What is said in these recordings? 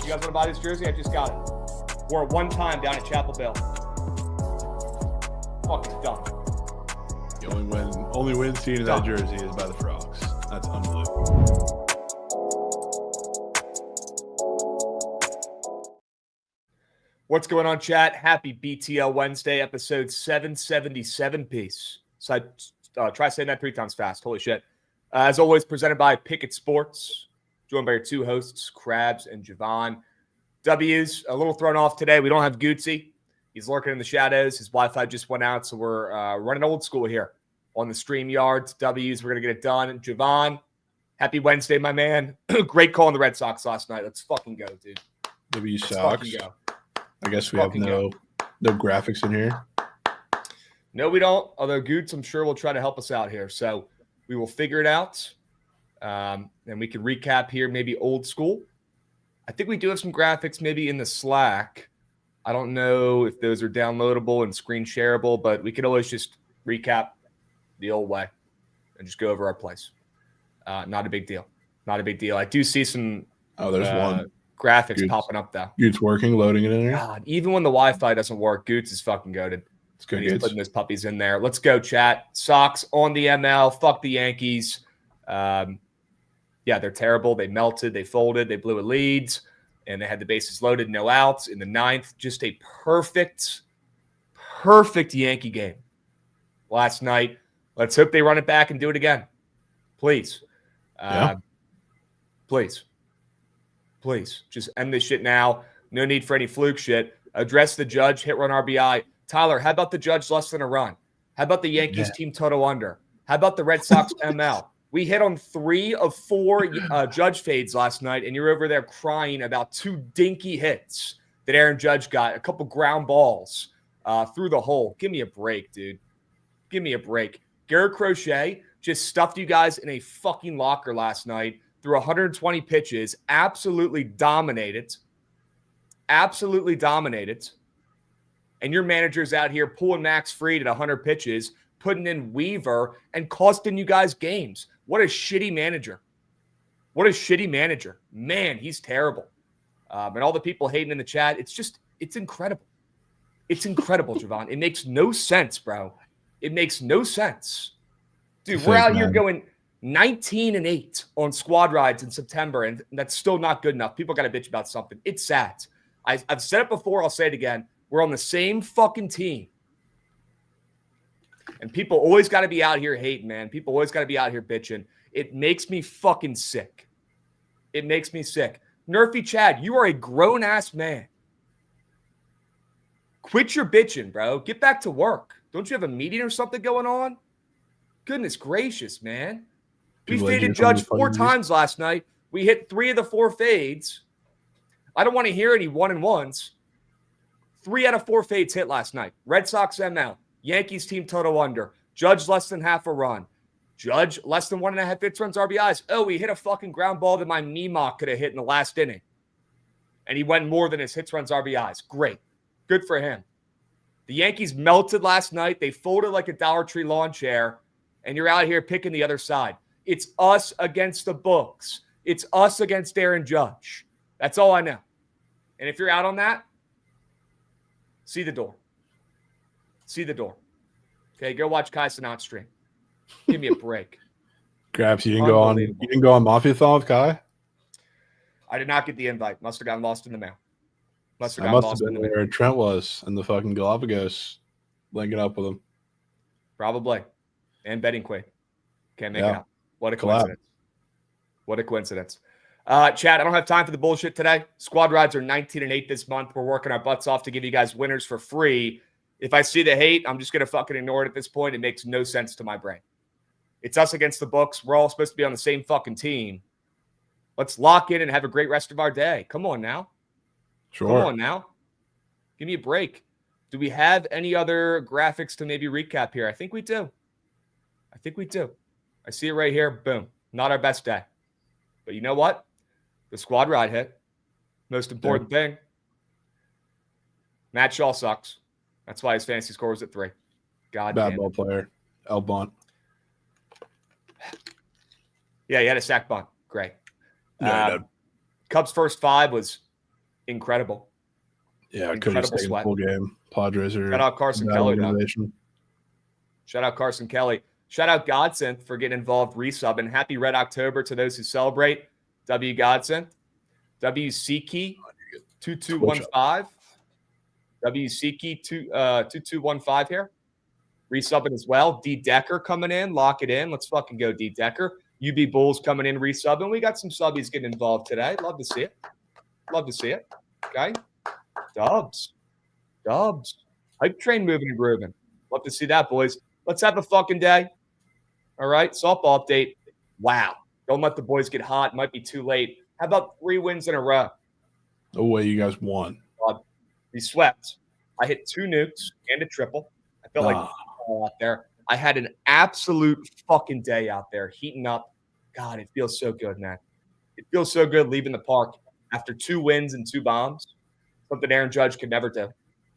You guys want to buy this jersey? I just got it. Wore it one time down at Chapel Hill. Fucking done. The only win seen in that jersey is by the Frogs. That's unbelievable. What's going on, chat? Happy BTL Wednesday, episode 777 piece. So try saying that 3 times fast. Holy shit. As always, presented by Bookit Sports. Joined by your 2 hosts, Krabs and Jovan. W's a little thrown off today. We don't have Gucci. He's lurking in the shadows. His Wi-Fi just went out, so we're running old school here on the StreamYard. W's, we're going to get it done. Jovan, happy Wednesday, my man. Great call on the Red Sox last night. Let's fucking go, dude. W Let's Sox. fucking go. I guess we have no graphics in here. No, we don't. Although Goots, I'm sure, will try to help us out here. So we will figure it out. And we can recap here, maybe old school. I think we do have some graphics maybe in the Slack. I don't know if those are downloadable and screen shareable, but we can always just recap the old way and just go over our plays. Not a big deal. Not a big deal. I do see some there's one graphics Goots popping up, though. Goots working, loading it in there. God, even when the Wi-Fi doesn't work, Goots is fucking goated. It's good. He's putting those puppies in there. Let's go, chat. Sox on the ML. Fuck the Yankees. Yeah, they're terrible. They melted. They folded. They blew a lead. And they had the bases loaded, no outs. In the 9th, just a perfect Yankee game last night. Let's hope they run it back and do it again. Please. Please. Just end this shit now. No need for any fluke shit. Address the Judge, hit run RBI. Tyler, how about the Judge less than a run? How about the Yankees team total under? How about the Red Sox ML? We hit on 3 of 4 Judge fades last night, and you're over there crying about 2 dinky hits that Aaron Judge got, a couple ground balls through the hole. Give me a break, dude. Give me a break. Garrett Crochet just stuffed you guys in a fucking locker last night through 120 pitches, absolutely dominated. And your manager's out here pulling Max Fried at 100 pitches, putting in Weaver, and costing you guys games. What a shitty manager. Man, he's terrible. And all the people hating in the chat, it's incredible. It's incredible, Jovan. It makes no sense, bro. It makes no sense. Dude, we're out here going 19-8 on squad rides in September, and that's still not good enough. People got to bitch about something. It's sad. I've said it before. I'll say it again. We're on the same fucking team. And people always got to be out here hating, man. People always got to be out here bitching. It makes me fucking sick. Nerfy Chad, you are a grown-ass man. Quit your bitching, bro. Get back to work. Don't you have a meeting or something going on? Goodness gracious, man. We faded Judge 4 times last night. We hit 3 of the 4 fades. I don't want to hear any 1-and-1s. 3 out of 4 fades hit last night. Red Sox ML. Yankees team total under. Judge less than half a run. Judge less than 1.5 hits, runs, RBIs. Oh, he hit a fucking ground ball that my Meemaw could have hit in the last inning. And he went more than his hits, runs, RBIs. Great. Good for him. The Yankees melted last night. They folded like a Dollar Tree lawn chair. And you're out here picking the other side. It's us against the books. It's us against Aaron Judge. That's all I know. And if you're out on that, see the door. Okay, go watch Kai Cenat stream. Give me a break. Krabs, you didn't go on Mafia-thon with Kai? I did not get the invite. Must have gotten lost in the mail. Must have been where Trent was in the fucking Galapagos, linking up with him. Probably. And betting queen. Can't make it out. What a coincidence. Chat, I don't have time for the bullshit today. Squad rides are 19-8 this month. We're working our butts off to give you guys winners for free. If I see the hate, I'm just going to fucking ignore it at this point. It makes no sense to my brain. It's us against the books. We're all supposed to be on the same fucking team. Let's lock in and have a great rest of our day. Come on now. Sure. Come on now. Give me a break. Do we have any other graphics to maybe recap here? I think we do. I see it right here. Boom. Not our best day. But you know what? The squad ride hit. Most important thing. Matt Shaw sucks. That's why his fantasy score was at 3. God damn. Bad ball player. El Bunt. Yeah, he had a sack bunt. Great. Yeah, Cubs' first 5 was incredible. Yeah, could have taken the full game. Padres are shout out Carson Kelly. Shout out Carson Kelly. Shout out Godsend for getting involved, resub, and happy Red October to those who celebrate. W Godsend, WC Key 2215, WC Key 2215 here. Resubbing as well. D Decker coming in, lock it in. Let's fucking go, D Decker. UB Bulls coming in, resubbing. We got some subbies getting involved today. Love to see it. Love to see it. Okay. Dubs. Hype train moving and grooving. Love to see that, boys. Let's have a fucking day. All right. Softball update. Wow. Don't let the boys get hot. Might be too late. How about 3 wins in a row? No way you guys won. We swept. I hit 2 nukes and a triple. I felt like out there. I had an absolute fucking day out there, heating up. God, it feels so good, man. It feels so good leaving the park after 2 wins and 2 bombs. Something Aaron Judge could never do.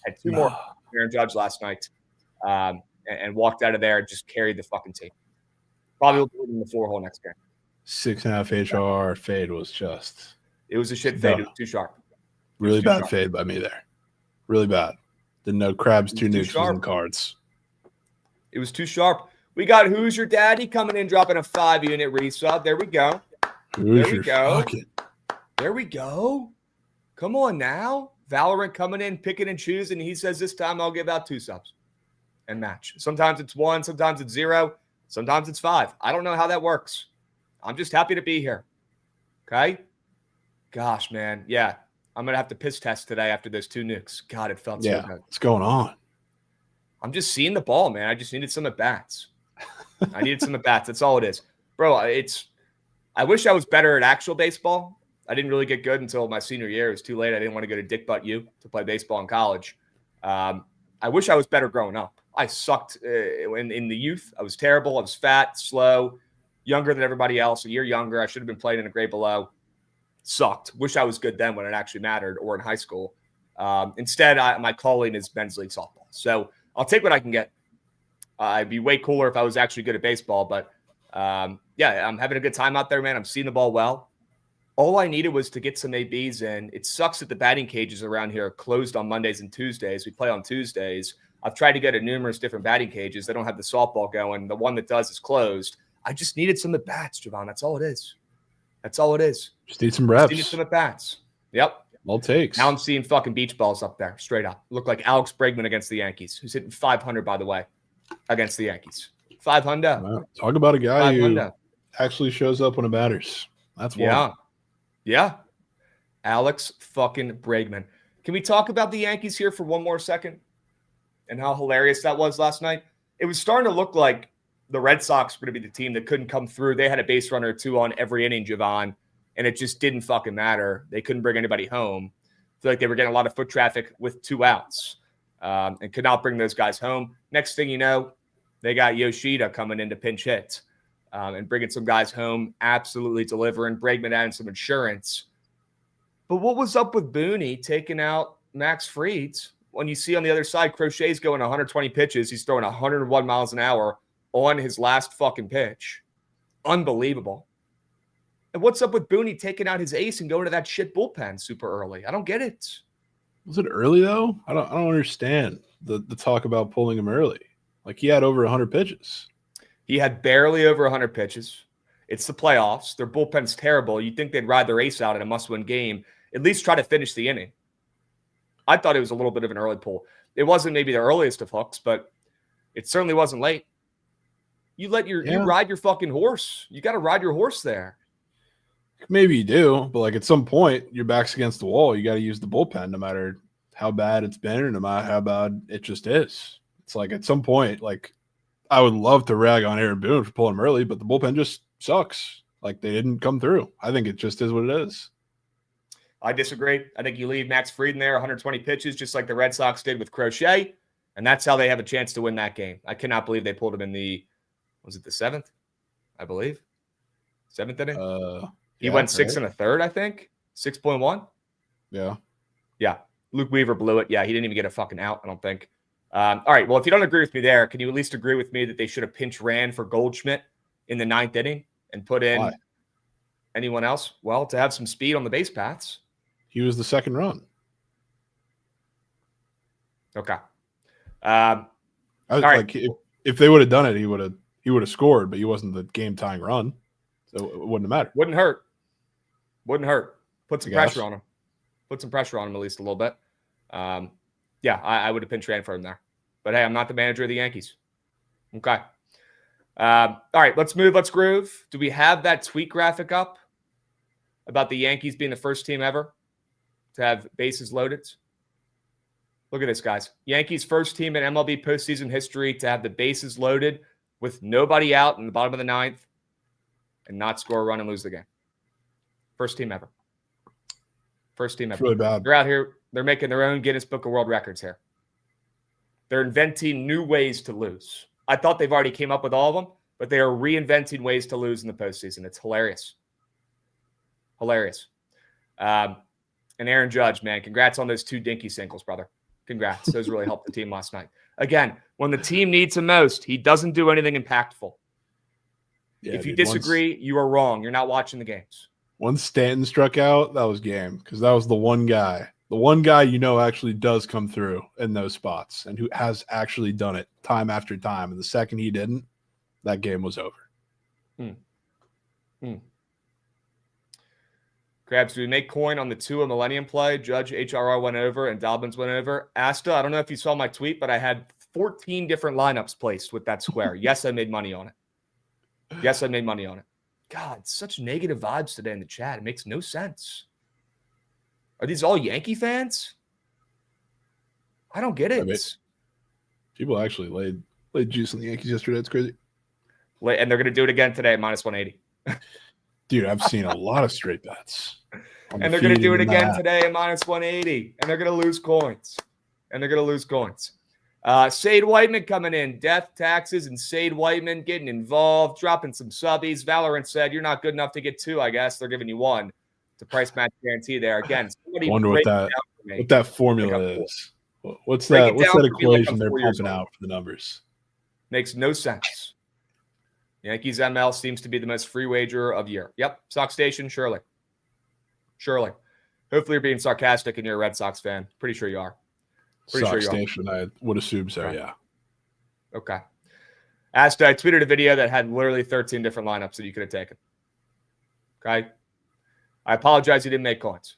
Had 2 more Aaron Judge last night, and walked out of there and just carried the fucking team. Probably will be in the 4-hole next game. 6.5 HR fade was just. It was a shit fade. It was too sharp. Really bad fade by me there. Really bad. Didn't know Krabs 2 nukes was in cards. It was too sharp. We got Who's Your Daddy coming in, dropping a 5-unit resub. There we go. There we go. Come on now. Valorant coming in, picking and choosing. He says this time I'll give out 2 subs and match. Sometimes it's 1, sometimes it's 0, sometimes it's 5. I don't know how that works. I'm just happy to be here. Okay? Gosh, man. Yeah. I'm going to have to piss test today after those 2 nukes. God, it felt so good. What's going on? I'm just seeing the ball, man. I just needed some at-bats. I needed some at-bats. That's all it is. Bro, I wish I was better at actual baseball. I didn't really get good until my senior year. It was too late. I didn't want to go to Dick Butt U to play baseball in college. I wish I was better growing up. I sucked in the youth. I was terrible. I was fat, slow, younger than everybody else, a year younger. I should have been playing in a grade below. Sucked. Wish I was good then when it actually mattered, or in high school. Instead, my calling is men's league softball. So I'll take what I can get. It'd be way cooler if I was actually good at baseball. But, yeah, I'm having a good time out there, man. I'm seeing the ball well. All I needed was to get some ABs in. It sucks that the batting cages around here are closed on Mondays and Tuesdays. We play on Tuesdays. I've tried to get at numerous different batting cages. They don't have the softball going. The one that does is closed. I just needed some at-bats, Jovan. That's all it is. That's all it is. Just need some reps. Just needed some at-bats. Yep. All takes. Now I'm seeing fucking beach balls up there, straight up. Look like Alex Bregman against the Yankees, who's hitting 500, by the way, against the Yankees. 500. Wow. Talk about a guy who actually shows up when it matters. That's one. Yeah. Alex fucking Bregman. Can we talk about the Yankees here for one more second and how hilarious that was last night? It was starting to look like the Red Sox were going to be the team that couldn't come through. They had a base runner or 2 on every inning, Jovan, and it just didn't fucking matter. They couldn't bring anybody home. I feel like they were getting a lot of foot traffic with 2 outs and could not bring those guys home. Next thing you know, they got Yoshida coming in to pinch hit and bringing some guys home, absolutely delivering. Bregman adding some insurance. But what was up with Booney taking out Max Fried when you see on the other side Crochet's going 120 pitches? He's throwing 101 miles an hour on his last fucking pitch. Unbelievable. And what's up with Booney taking out his ace and going to that shit bullpen super early? I don't get it. Was it early though? I don't understand the talk about pulling him early. Like he had over 100 pitches. He had barely over 100 pitches. It's the playoffs. Their bullpen's terrible. You'd think they'd ride their ace out in a must-win game. At least try to finish the inning. I thought it was a little bit of an early pull. It wasn't maybe the earliest of hooks, but it certainly wasn't late. You ride your fucking horse. You got to ride your horse there. Maybe you do, but like at some point, your back's against the wall. You got to use the bullpen, no matter how bad it's been or no matter how bad it just is. It's like at some point, like I would love to rag on Aaron Boone for pulling him early, but the bullpen just sucks. Like they didn't come through. I think it just is what it is. I disagree. I think you leave Max Fried in there, 120 pitches, just like the Red Sox did with Crochet, and that's how they have a chance to win that game. I cannot believe they pulled him in the 7th? I believe. 7th inning? He went 6 1/3, I think. 6.1? Yeah. Yeah. Luke Weaver blew it. Yeah, he didn't even get a fucking out, I don't think. All right, well, if you don't agree with me there, can you at least agree with me that they should have pinch ran for Goldschmidt in the 9th inning and put in anyone else? Well, to have some speed on the base paths. He was the second run. Okay. All right. Like if they would have done it, he would have scored, but he wasn't the game tying run, so it wouldn't have mattered. Wouldn't hurt. Put some pressure on him. Put some pressure on him at least a little bit. Yeah, I would have pinch ran for him there. But hey, I'm not the manager of the Yankees. Okay. All right, let's move. Let's groove. Do we have that tweet graphic up about the Yankees being the first team ever to have bases loaded? Look at this, guys. Yankees first team in MLB postseason history to have the bases loaded with nobody out in the bottom of the ninth and not score a run and lose the game. First team ever. First team ever. It's really bad. They're out here. They're making their own Guinness Book of World Records here. They're inventing new ways to lose. I thought they've already came up with all of them, but they are reinventing ways to lose in the postseason. It's hilarious. Hilarious. And Aaron Judge, man, congrats on those 2 dinky singles, brother. Congrats. Those really helped the team last night. Again, when the team needs him most, he doesn't do anything impactful. Yeah, if you disagree, you are wrong. You're not watching the games. Once Stanton struck out, that was game because that was the one guy. The one guy actually does come through in those spots and who has actually done it time after time. And the second he didn't, that game was over. Krabs, do we make coin on the Tua Millennium play? Judge HRR went over and Dobbins went over. Asta, I don't know if you saw my tweet, but I had 14 different lineups placed with that square. Yes, I made money on it. God, such negative vibes today in the chat. It makes no sense. Are these all Yankee fans? I don't get it. People actually laid juice on the Yankees yesterday. It's crazy. And they're going to do it again today at -180. Dude, I've seen a lot of straight bets. And they're going to do it again today at -180. And they're going to lose coins. Sade Whiteman coming in. Death, taxes, and Sade Whiteman getting involved, dropping some subbies. Valorant said, you're not good enough to get 2, I guess. They're giving you 1. It's a price match guarantee there. Again, I wonder what that formula is. What's that equation they're pumping out for the numbers? Makes no sense. Yankees ML seems to be the most free wagerer of year. Yep. Sox Station, surely. Hopefully you're being sarcastic and you're a Red Sox fan. Pretty sure you are. Sox Station, I would assume so, okay. Yeah. Okay. I tweeted a video that had literally 13 different lineups that you could have taken. Okay. I apologize you didn't make coins.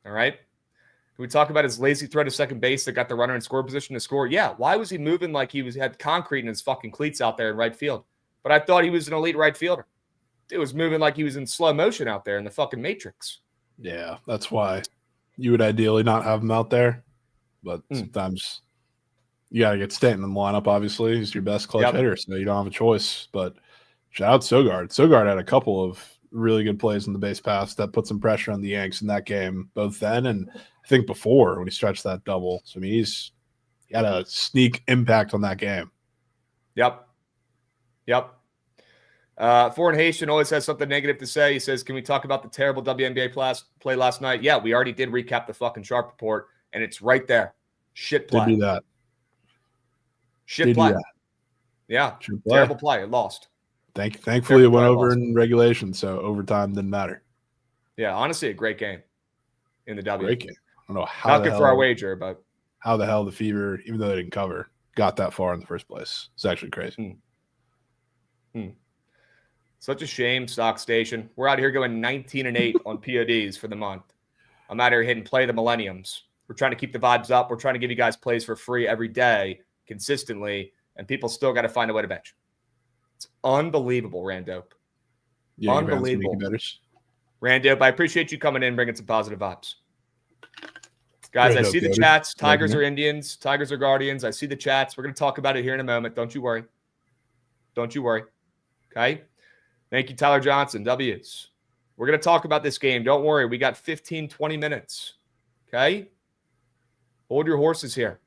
All right. Can we talk about his lazy throw to second base that got the runner in score position to score? Yeah. Why was he moving like he had concrete in his fucking cleats out there in right field? But I thought he was an elite right fielder. It was moving like he was in slow motion out there in the fucking Matrix. Yeah, that's why you would ideally not have him out there. But sometimes you got to get Stanton in the lineup, obviously. He's your best clutch hitter, so you don't have a choice. But shout out Sogard. Sogard had a couple of really good plays in the base pass that put some pressure on the Yanks in that game, both then and I think before when he stretched that double. So, I mean, he had a sneak impact on that game. Yep. Foreign Haitian always has something negative to say. He says, can we talk about the terrible WNBA play last night? Yeah, we already did recap the fucking Sharp report, and it's right there. Shit play. Did do that. Shit play. Yeah, terrible play. It lost. Thankfully, it went over in regulation, so overtime didn't matter. Yeah, honestly, a great game in the W. Great game. I don't know how. Not good for our wager, but how the hell the Fever, even though they didn't cover, got that far in the first place. It's actually crazy. Such a shame, Stock Station. We're out here going 19-8 on PODs for the month. I'm out here hitting play the millenniums. We're trying to keep the vibes up. We're trying to give you guys plays for free every day, consistently, and people still got to find a way to bench. It's unbelievable, Randope. Yeah, unbelievable. Randope, I appreciate you coming in, bringing some positive vibes. Guys, I see the chats. Tigers are Indians. Tigers are Guardians. I see the chats. We're going to talk about it here in a moment. Don't you worry. Okay? Thank you, Tyler Johnson. W's. We're going to talk about this game. Don't worry. We got 15, 20 minutes. Okay? Hold your horses here.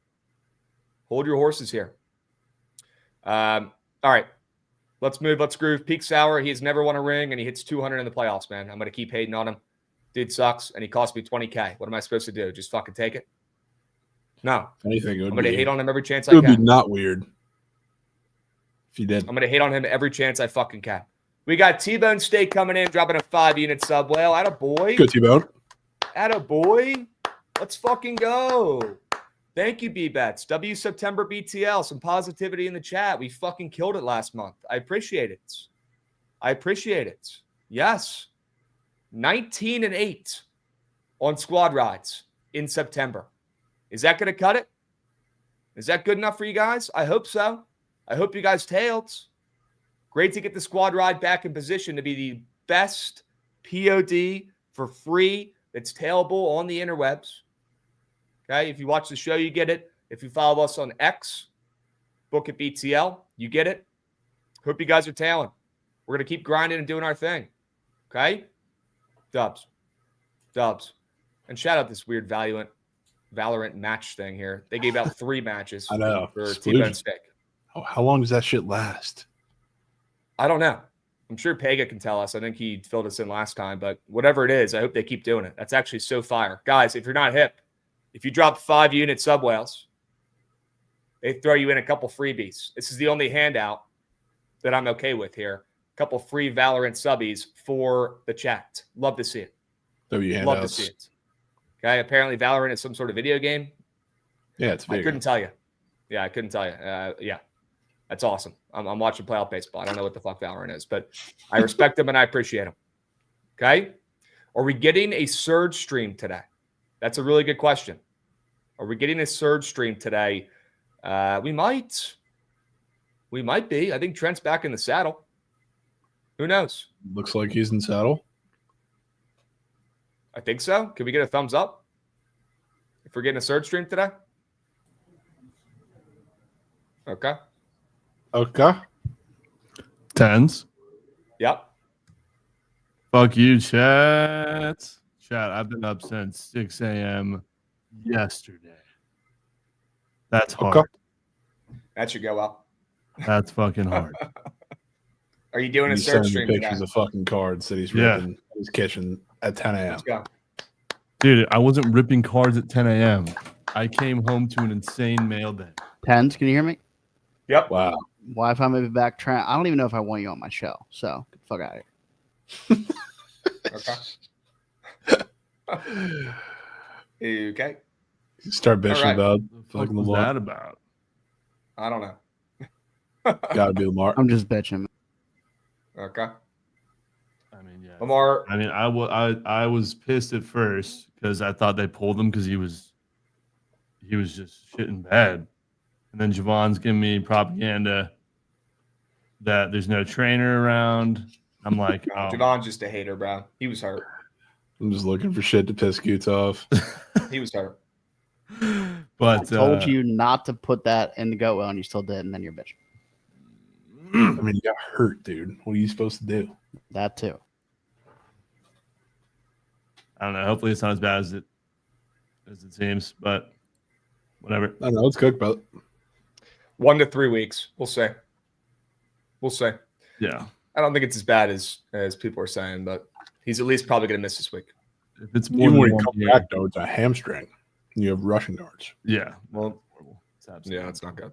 All right. Let's move. Let's groove. Peak Sour. He has never won a ring, and he hits 200 in the playoffs, man. I'm going to keep hating on him. Dude sucks, and he cost me $20K. What am I supposed to do? Just fucking take it? No. Anything. I'm going to hate on him every chance I can. It would be not weird if you did. I'm going to hate on him every chance I fucking can. We got T-Bone Steak coming in, dropping a 5-unit sub. Well, atta boy. Good T-Bone. Attaboy. Let's fucking go. Thank you, B-Bets. W September BTL. Some positivity in the chat. We fucking killed it last month. I appreciate it. I appreciate it. Yes. 19-8 on squad rides in September. Is that going to cut it? Is that good enough for you guys? I hope so. I hope you guys tailed. Great to get the squad ride back in position to be the best POD for free that's tailable on the interwebs. Okay, if you watch the show, you get it. If you follow us on X, Bookit BTL, you get it. Hope you guys are tailing. We're going to keep grinding and doing our thing. Okay? Dubs. And shout out this weird Valorant match thing here. They gave out 3 matches I know. for T-Bone Stick. Oh, how long does that shit last? I don't know. I'm sure Pega can tell us. I think he filled us in last time. But whatever it is, I hope they keep doing it. That's actually so fire. Guys, if you're not hip, if you drop 5-unit sub whales, they throw you in a couple freebies. This is the only handout that I'm okay with here. A couple free Valorant subbies for the chat. Love to see it. Love to see it. Okay, apparently Valorant is some sort of video game. Yeah, it's video. I couldn't tell you. Yeah, that's awesome. I'm watching playoff baseball. I don't know what the fuck Valorant is, but I respect them and I appreciate them. Okay? Are we getting a surge stream today? That's a really good question. Are we getting a surge stream today? We might. We might be. I think Trent's back in the saddle. Who knows? Looks like he's in saddle. I think so. Can we get a thumbs up if we're getting a surge stream today? Okay. 10s. Yep. Fuck you, chat. Chat, I've been up since 6 a.m. yesterday. That's hard. Okay. That should go well. That's fucking hard. Are you doing a surge stream today? Pictures of fucking cards that he's ripping in his kitchen at 10 a.m. Let's go. Dude, I wasn't ripping cards at 10 a.m. I came home to an insane mail day. 10s, can you hear me? Yep. Wow. Wi-Fi may be back. Trent, I don't even know if I want you on my show. So get the fuck out of here. Okay. Start bitching about What was that about? I don't know. Gotta be Lamar. I'm just bitching. Okay. I mean, yeah. Lamar. I mean, I was pissed at first because I thought they pulled him because he was just shitting bad. And then Jovan's giving me propaganda that there's no trainer around. I'm like, no, Jovan's just a hater, bro. He was hurt. I'm just looking for shit to piss Goots off. He was hurt. But I told you not to put that in the goat well, and you still did, and then you're bitching. I mean, you got hurt, dude. What are you supposed to do? That too. I don't know. Hopefully, it's not as bad as it seems, but whatever. I know it's cooked, but 1 to 3 weeks. We'll see. Yeah. I don't think it's as bad as people are saying, but he's at least probably going to miss this week. If it's more even than when you 1 come year, back, though, it's a hamstring. You have rushing yards. yeah. Well, It's absolutely yeah, it's not good.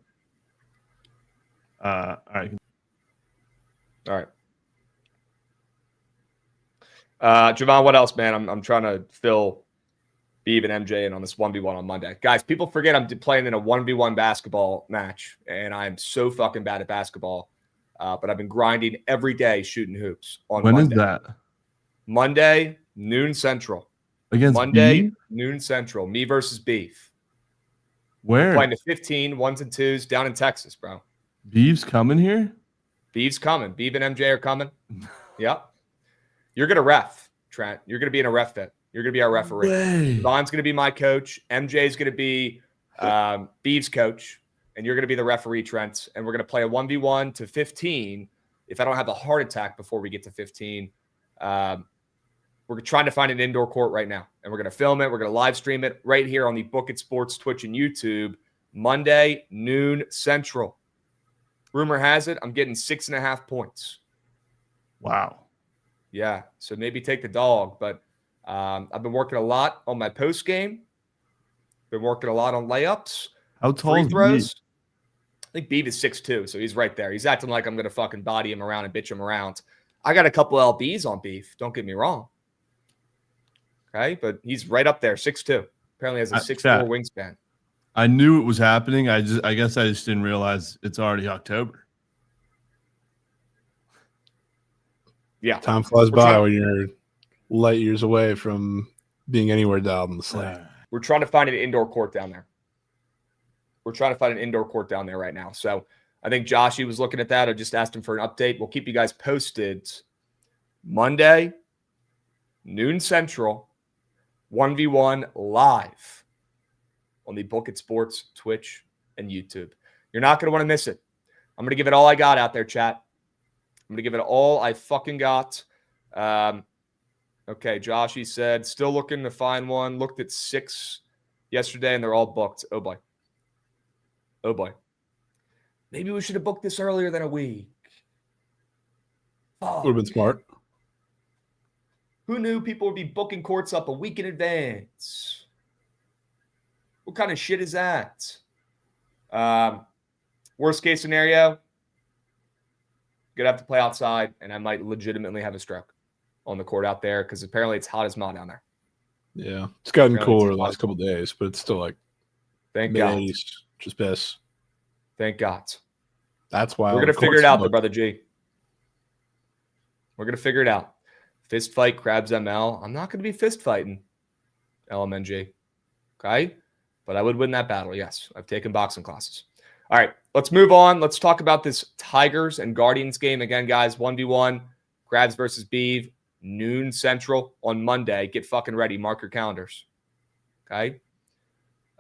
all right. All right. Jovan, what else, man? I'm trying to fill Beeb and MJ in on this 1v1 on Monday. Guys, people forget I'm playing in a 1v1 basketball match, and I'm so fucking bad at basketball. But I've been grinding every day shooting hoops on When Monday. is that? Monday, noon central. Against Monday, Beef? noon central. Me versus Beef. Where? Playing to 15, 1s and 2s down in Texas, bro. Beef's coming here? Beef's coming. Beef and MJ are coming. Yep. You're going to ref, Trent. You're going to be in a ref fit. You're going to be our referee. Vaughn's going to be my coach. MJ's going to be Beef's coach. And you're going to be the referee, Trent. And we're going to play a 1v1 to 15. If I don't have a heart attack before we get to 15, we're trying to find an indoor court right now. And we're going to film it. We're going to live stream it right here on the Bookit Sports Twitch and YouTube. Monday, noon central. Rumor has it, I'm getting 6.5 points. Wow. Yeah, so maybe take the dog. But I've been working a lot on my post game. Been working a lot on layups. How tall free is throws. Beef? I think Beef is 6'2", so he's right there. He's acting like I'm going to fucking body him around and bitch him around. I got a couple LBs on Beef. Don't get me wrong. Okay, but he's right up there, 6'2". Apparently has a 6'4" wingspan. I knew it was happening. I guess I just didn't realize it's already October. Yeah. Time flies by when you're light years away from being anywhere down in the slate. We're trying to find an indoor court down there. Right now. So I think Joshy was looking at that. I just asked him for an update. We'll keep you guys posted. Monday, noon Central, 1v1 live on the Bookit Sports Twitch and YouTube. You're not going to want to miss it. I'm going to give it all I got out there, chat. I'm going to give it all I fucking got. Okay, Joshy said, still looking to find one. Looked at 6 yesterday, and they're all booked. Oh, boy. Maybe we should have booked this earlier than a week. Would have been smart. Who knew people would be booking courts up a week in advance? What kind of shit is that? Worst case scenario, gonna have to play outside, and I might legitimately have a stroke on the court out there because apparently it's hot as mud down there. Yeah, it's gotten cooler the last couple of days, but it's still like mid-80s, just piss. Thank God. That's why we're gonna figure it out, though, brother G. We're gonna figure it out. Fist fight, Krabs ML. I'm not gonna be fist fighting LMNG. Okay, but I would win that battle. Yes, I've taken boxing classes. All right, let's move on. Let's talk about this Tigers and Guardians game again, guys. 1v1, Krabs versus Beeve, noon Central on Monday. Get fucking ready. Mark your calendars. Okay.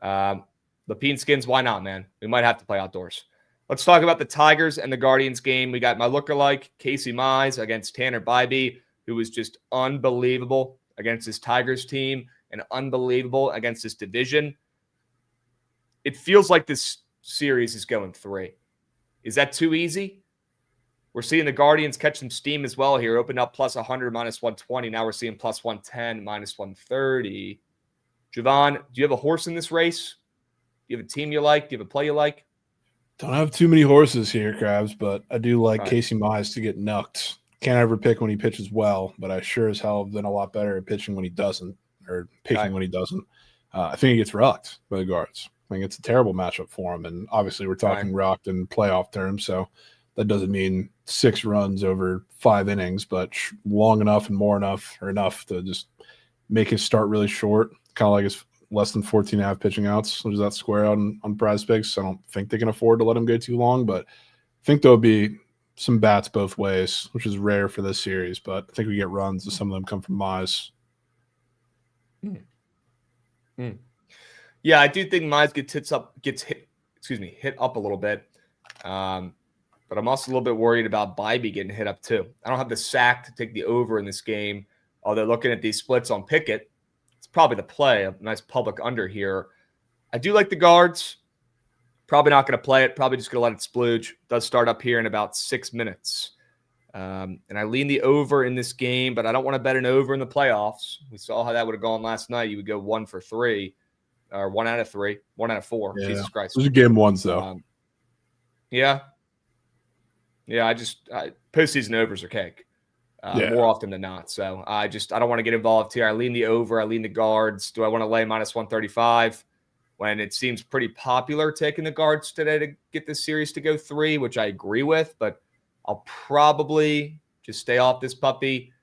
Lapine Skins, why not, man? We might have to play outdoors. Let's talk about the Tigers and the Guardians game. We got my lookalike, Casey Mize, against Tanner Bybee, who was just unbelievable against this Tigers team and unbelievable against this division. It feels like this series is going 3. Is that too easy? We're seeing the Guardians catch some steam as well here. Opened up plus 100, minus 120. Now we're seeing plus 110, minus 130. Jovan, do you have a horse in this race? Do you have a team you like? Do you have a play you like? Don't have too many horses here, Krabs, but I do like Casey Mize to get nucked. Can't ever pick when he pitches well, but I sure as hell have been a lot better at pitching when he doesn't, or picking when he doesn't. I think he gets rocked by the Guards. I think it's a terrible matchup for him, and obviously we're talking rocked in playoff terms, so that doesn't mean 6 runs over 5 innings, but long enough and more enough or enough to just make his start really short, kind of like his less than 14.5 pitching outs, which is that square out on Prize Picks. I don't think they can afford to let him go too long, but I think there'll be some bats both ways, which is rare for this series, but I think we get runs, and some of them come from Mize. Yeah, I do think Mize gets hit up a little bit. But I'm also a little bit worried about Bybee getting hit up too. I don't have the sack to take the over in this game. Although looking at these splits on Pickett, it's probably the play. A nice public under here. I do like the Guards. Probably not going to play it. Probably just going to let it splooge. Does start up here in about 6 minutes. And I lean the over in this game, but I don't want to bet an over in the playoffs. We saw how that would have gone last night. You would go 1 for 3, or 1 out of 3, 1 out of 4. Yeah. Jesus Christ. Those are game ones, though. Yeah. Postseason overs are cake more often than not. So I don't want to get involved here. I lean the over. I lean the Guards. Do I want to lay minus 135 when it seems pretty popular taking the Guards today to get this series to go 3, which I agree with, but I'll probably just stay off this puppy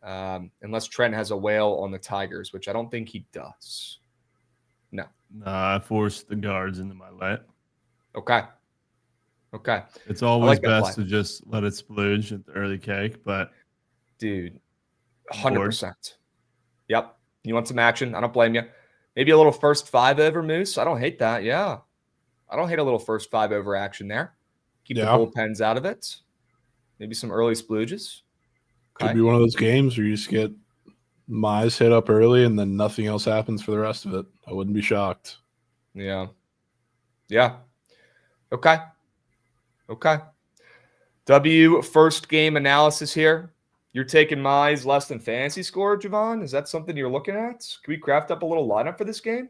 unless Trent has a whale on the Tigers, which I don't think he does. No. I forced the Guards into my lay. Okay. It's always best to just let it splooge at the early cake, but dude, 100%. Yep. You want some action? I don't blame you. Maybe a little first 5 over Moose. I don't hate that. Yeah. I don't hate a little first 5 over action there. Keep the bullpens out of it. Maybe some early splooges. Okay. Could be one of those games where you just get Mize hit up early and then nothing else happens for the rest of it. I wouldn't be shocked. Yeah. Okay. W first game analysis here. You're taking Mize less than fantasy score, Jovan? Is that something you're looking at? Can we craft up a little lineup for this game?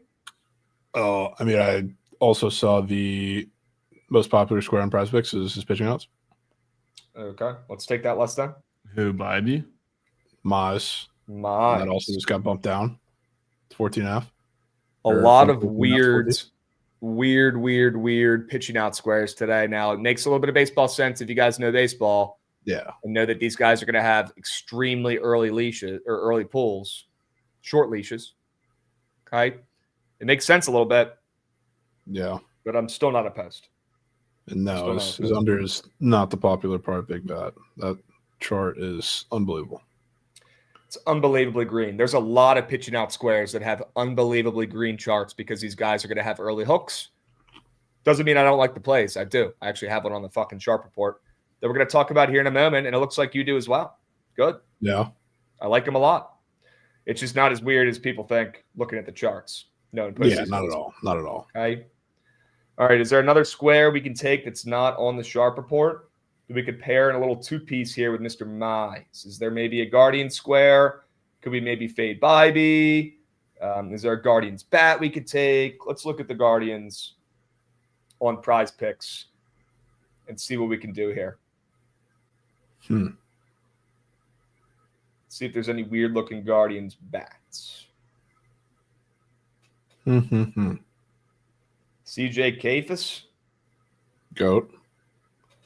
Oh, I mean, I also saw the most popular square on Prize Picks is his pitching outs. Okay, let's take that less then. Who, Bybee? Mize. Mize. That also just got bumped down. 14.5. A lot of weird pitching out squares today. Now, it makes a little bit of baseball sense if you guys know baseball. Yeah. And know that these guys are going to have extremely early leashes or early pulls, short leashes. Okay. It makes sense a little bit. Yeah. But I'm still not opposed. And no, his under is not the popular part of Big Bat. That chart is unbelievable. It's unbelievably green. There's a lot of pitching out squares that have unbelievably green charts because these guys are going to have early hooks. Doesn't mean I don't like the plays. I do. I actually have one on the fucking sharp report that we're going to talk about here in a moment, and it looks like you do as well. Good. Yeah. I like them a lot. It's just not as weird as people think looking at the charts. No, yeah, not at all. Not at all. Okay. All right. Is there another square we can take that's not on the sharp report? We could pair in a little two-piece here with Mr. Mize. Is there maybe a Guardian square? Could we maybe fade Bybee? Is there a Guardians bat we could take? Let's look at the Guardians on Prize Picks and see what we can do here. See if there's any weird-looking Guardians bats. CJ Kafis. Goat.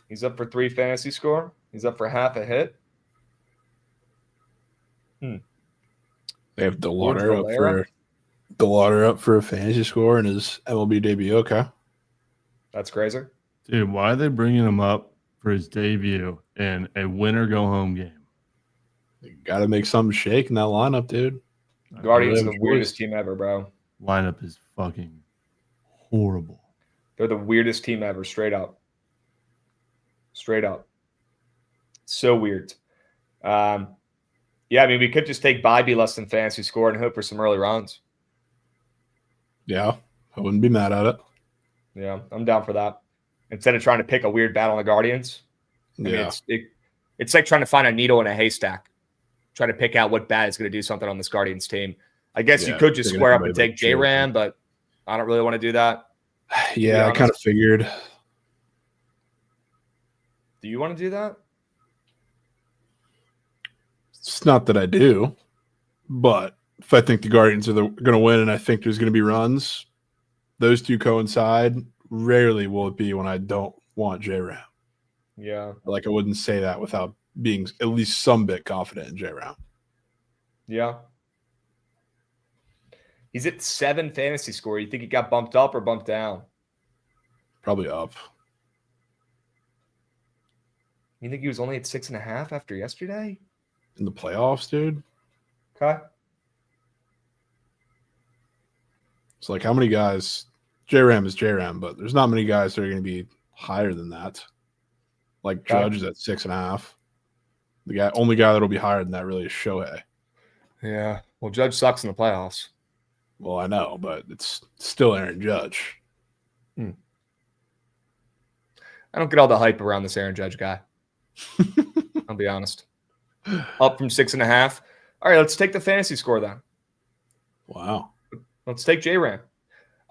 He's up for 3 fantasy score. He's up for half a hit. They have DeLauder up for a fantasy score in his MLB debut. Okay. That's crazy. Dude, why are they bringing him up for his debut in a winner-go-home game? You got to make something shake in that lineup, dude. Guardians are the weirdest team ever, bro. Lineup is fucking horrible. They're the weirdest team ever, straight up. Straight up. So weird. Yeah, I mean, we could just take Bybee less than fantasy score and hope for some early runs. Yeah, I wouldn't be mad at it. Yeah, I'm down for that. Instead of trying to pick a weird bat on the Guardians. I mean, it's like trying to find a needle in a haystack. Trying to pick out what bat is going to do something on this Guardians team. I guess you could just square up and take J-Ram, but I don't really want to do that. Yeah, I kind of figured. Do you want to do that? It's not that I do, but if I think the Guardians are going to win and I think there's going to be runs, those two coincide. Rarely will it be when I don't want J-Ram. Yeah. Like, I wouldn't say that without being at least some bit confident in J-Ram. Yeah. He's at 7 fantasy score. You think he got bumped up or bumped down? Probably up. You think he was only at 6.5 after yesterday? In the playoffs, dude? Okay. It's like, how many guys? J-Ram is J-Ram, but there's not many guys that are going to be higher than that. Like Judge is at 6.5. The only guy that'll be higher than that really is Shohei. Yeah. Well, Judge sucks in the playoffs. Well, I know, but it's still Aaron Judge. I don't get all the hype around this Aaron Judge guy. I'll be honest. Up from 6.5. All right, let's take the fantasy score then. Wow. Let's take J-Ram.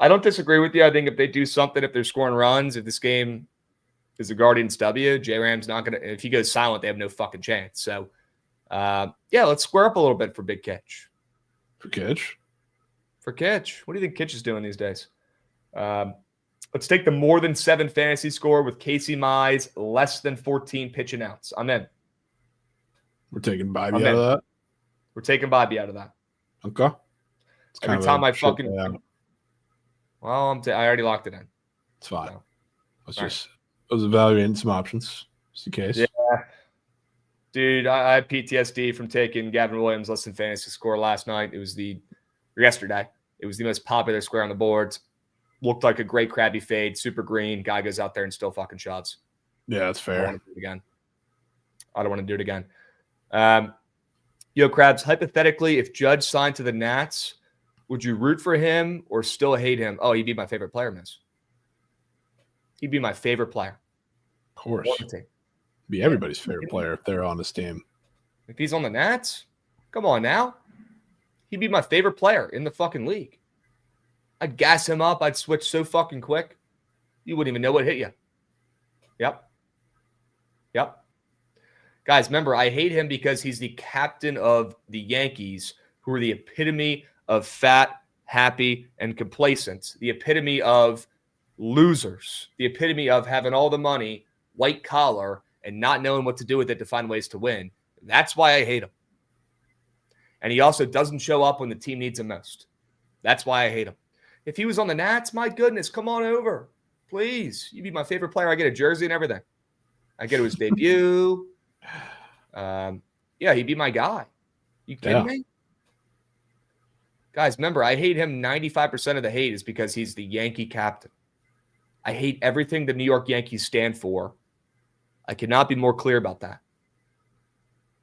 I don't disagree with you. I think if they do something, if they're scoring runs, if this game is a Guardians W, J-Ram's not going to – if he goes silent, they have no fucking chance. So, yeah, let's square up a little bit for Big Kitch. For Kitch? For Kitch. What do you think Kitch is doing these days? Let's take the more than 7 fantasy score with Casey Mize, less than 14 pitching outs. I'm in. We're taking Bybee out of that? We're taking Bybee out of that. Okay. Every time I fucking – well, I already locked it in. It's fine. So, I was evaluating some options just in case. Yeah. Dude, I had PTSD from taking Gavin Williams less than fantasy score last night. Yesterday. It was the most popular square on the boards. Looked like a great crabby fade, super green. Guy goes out there and still fucking shoves. Yeah, that's fair. I don't want to do it again. Yo, Krabs, hypothetically, if Judge signed to the Nats, would you root for him or still hate him? Oh, he'd be my favorite player, miss. He'd be my favorite player. Of course. Be everybody's favorite player if they're on this team. If he's on the Nats, come on now. He'd be my favorite player in the fucking league. I'd gas him up. I'd switch so fucking quick. You wouldn't even know what hit you. Yep. Guys, remember, I hate him because he's the captain of the Yankees, who are the epitome of fat, happy, and complacent. The epitome of losers. The epitome of having all the money, white collar, and not knowing what to do with it to find ways to win. That's why I hate him. And he also doesn't show up when the team needs him most. That's why I hate him. If he was on the Nats, my goodness, come on over. Please. You'd be my favorite player. I get a jersey and everything. I get to his debut. Yeah, he'd be my guy. You kidding me? Guys, remember, I hate him. 95% of the hate is because he's the Yankee captain. I hate everything the New York Yankees stand for. I could not be more clear about that.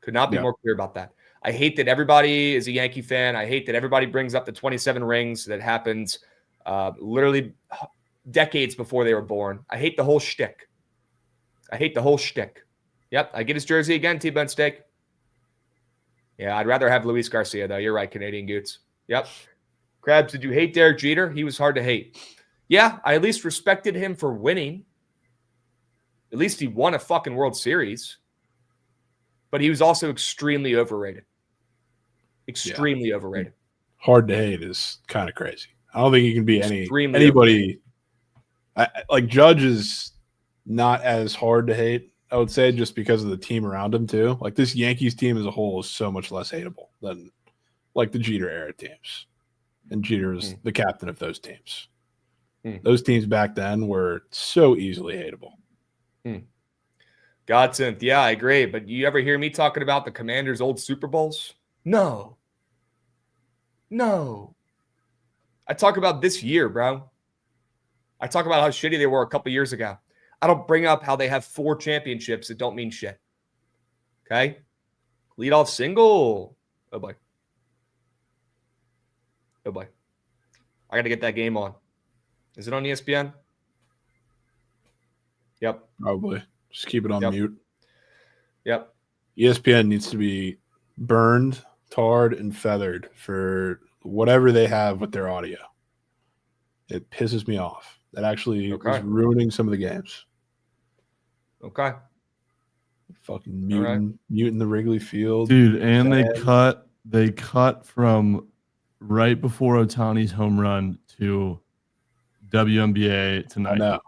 Could not be more clear about that. I hate that everybody is a Yankee fan. I hate that everybody brings up the 27 rings that happened literally decades before they were born. I hate the whole shtick. I hate the whole shtick. Yep, I get his jersey again, T-Bone Steak. Yeah, I'd rather have Luis Garcia, though. You're right, Canadian Goots. Yep. Krabs, did you hate Derek Jeter? He was hard to hate. Yeah, I at least respected him for winning. At least he won a fucking World Series. But he was also extremely overrated. Extremely overrated. Hard to hate is kind of crazy. I don't think you can be anybody. Like Judge is not as hard to hate, I would say, just because of the team around him too. Like this Yankees team as a whole is so much less hateable than like the Jeter era teams. And Jeter is the captain of those teams. Those teams back then were so easily hateable. Godsend. Yeah, I agree. But you ever hear me talking about the Commanders' old Super Bowls? No. I talk about this year, bro. I talk about how shitty they were a couple years ago. I don't bring up how they have 4 championships that don't mean shit. Okay? Leadoff single. Oh, boy. I got to get that game on. Is it on ESPN? Yep. Probably. Just keep it on mute. Yep. ESPN needs to be burned, tarred, and feathered for whatever they have with their audio. It pisses me off. That actually is ruining some of the games. Okay. Fucking muting the Wrigley Field. Dude, and they cut from right before Ohtani's home run to WNBA tonight. No.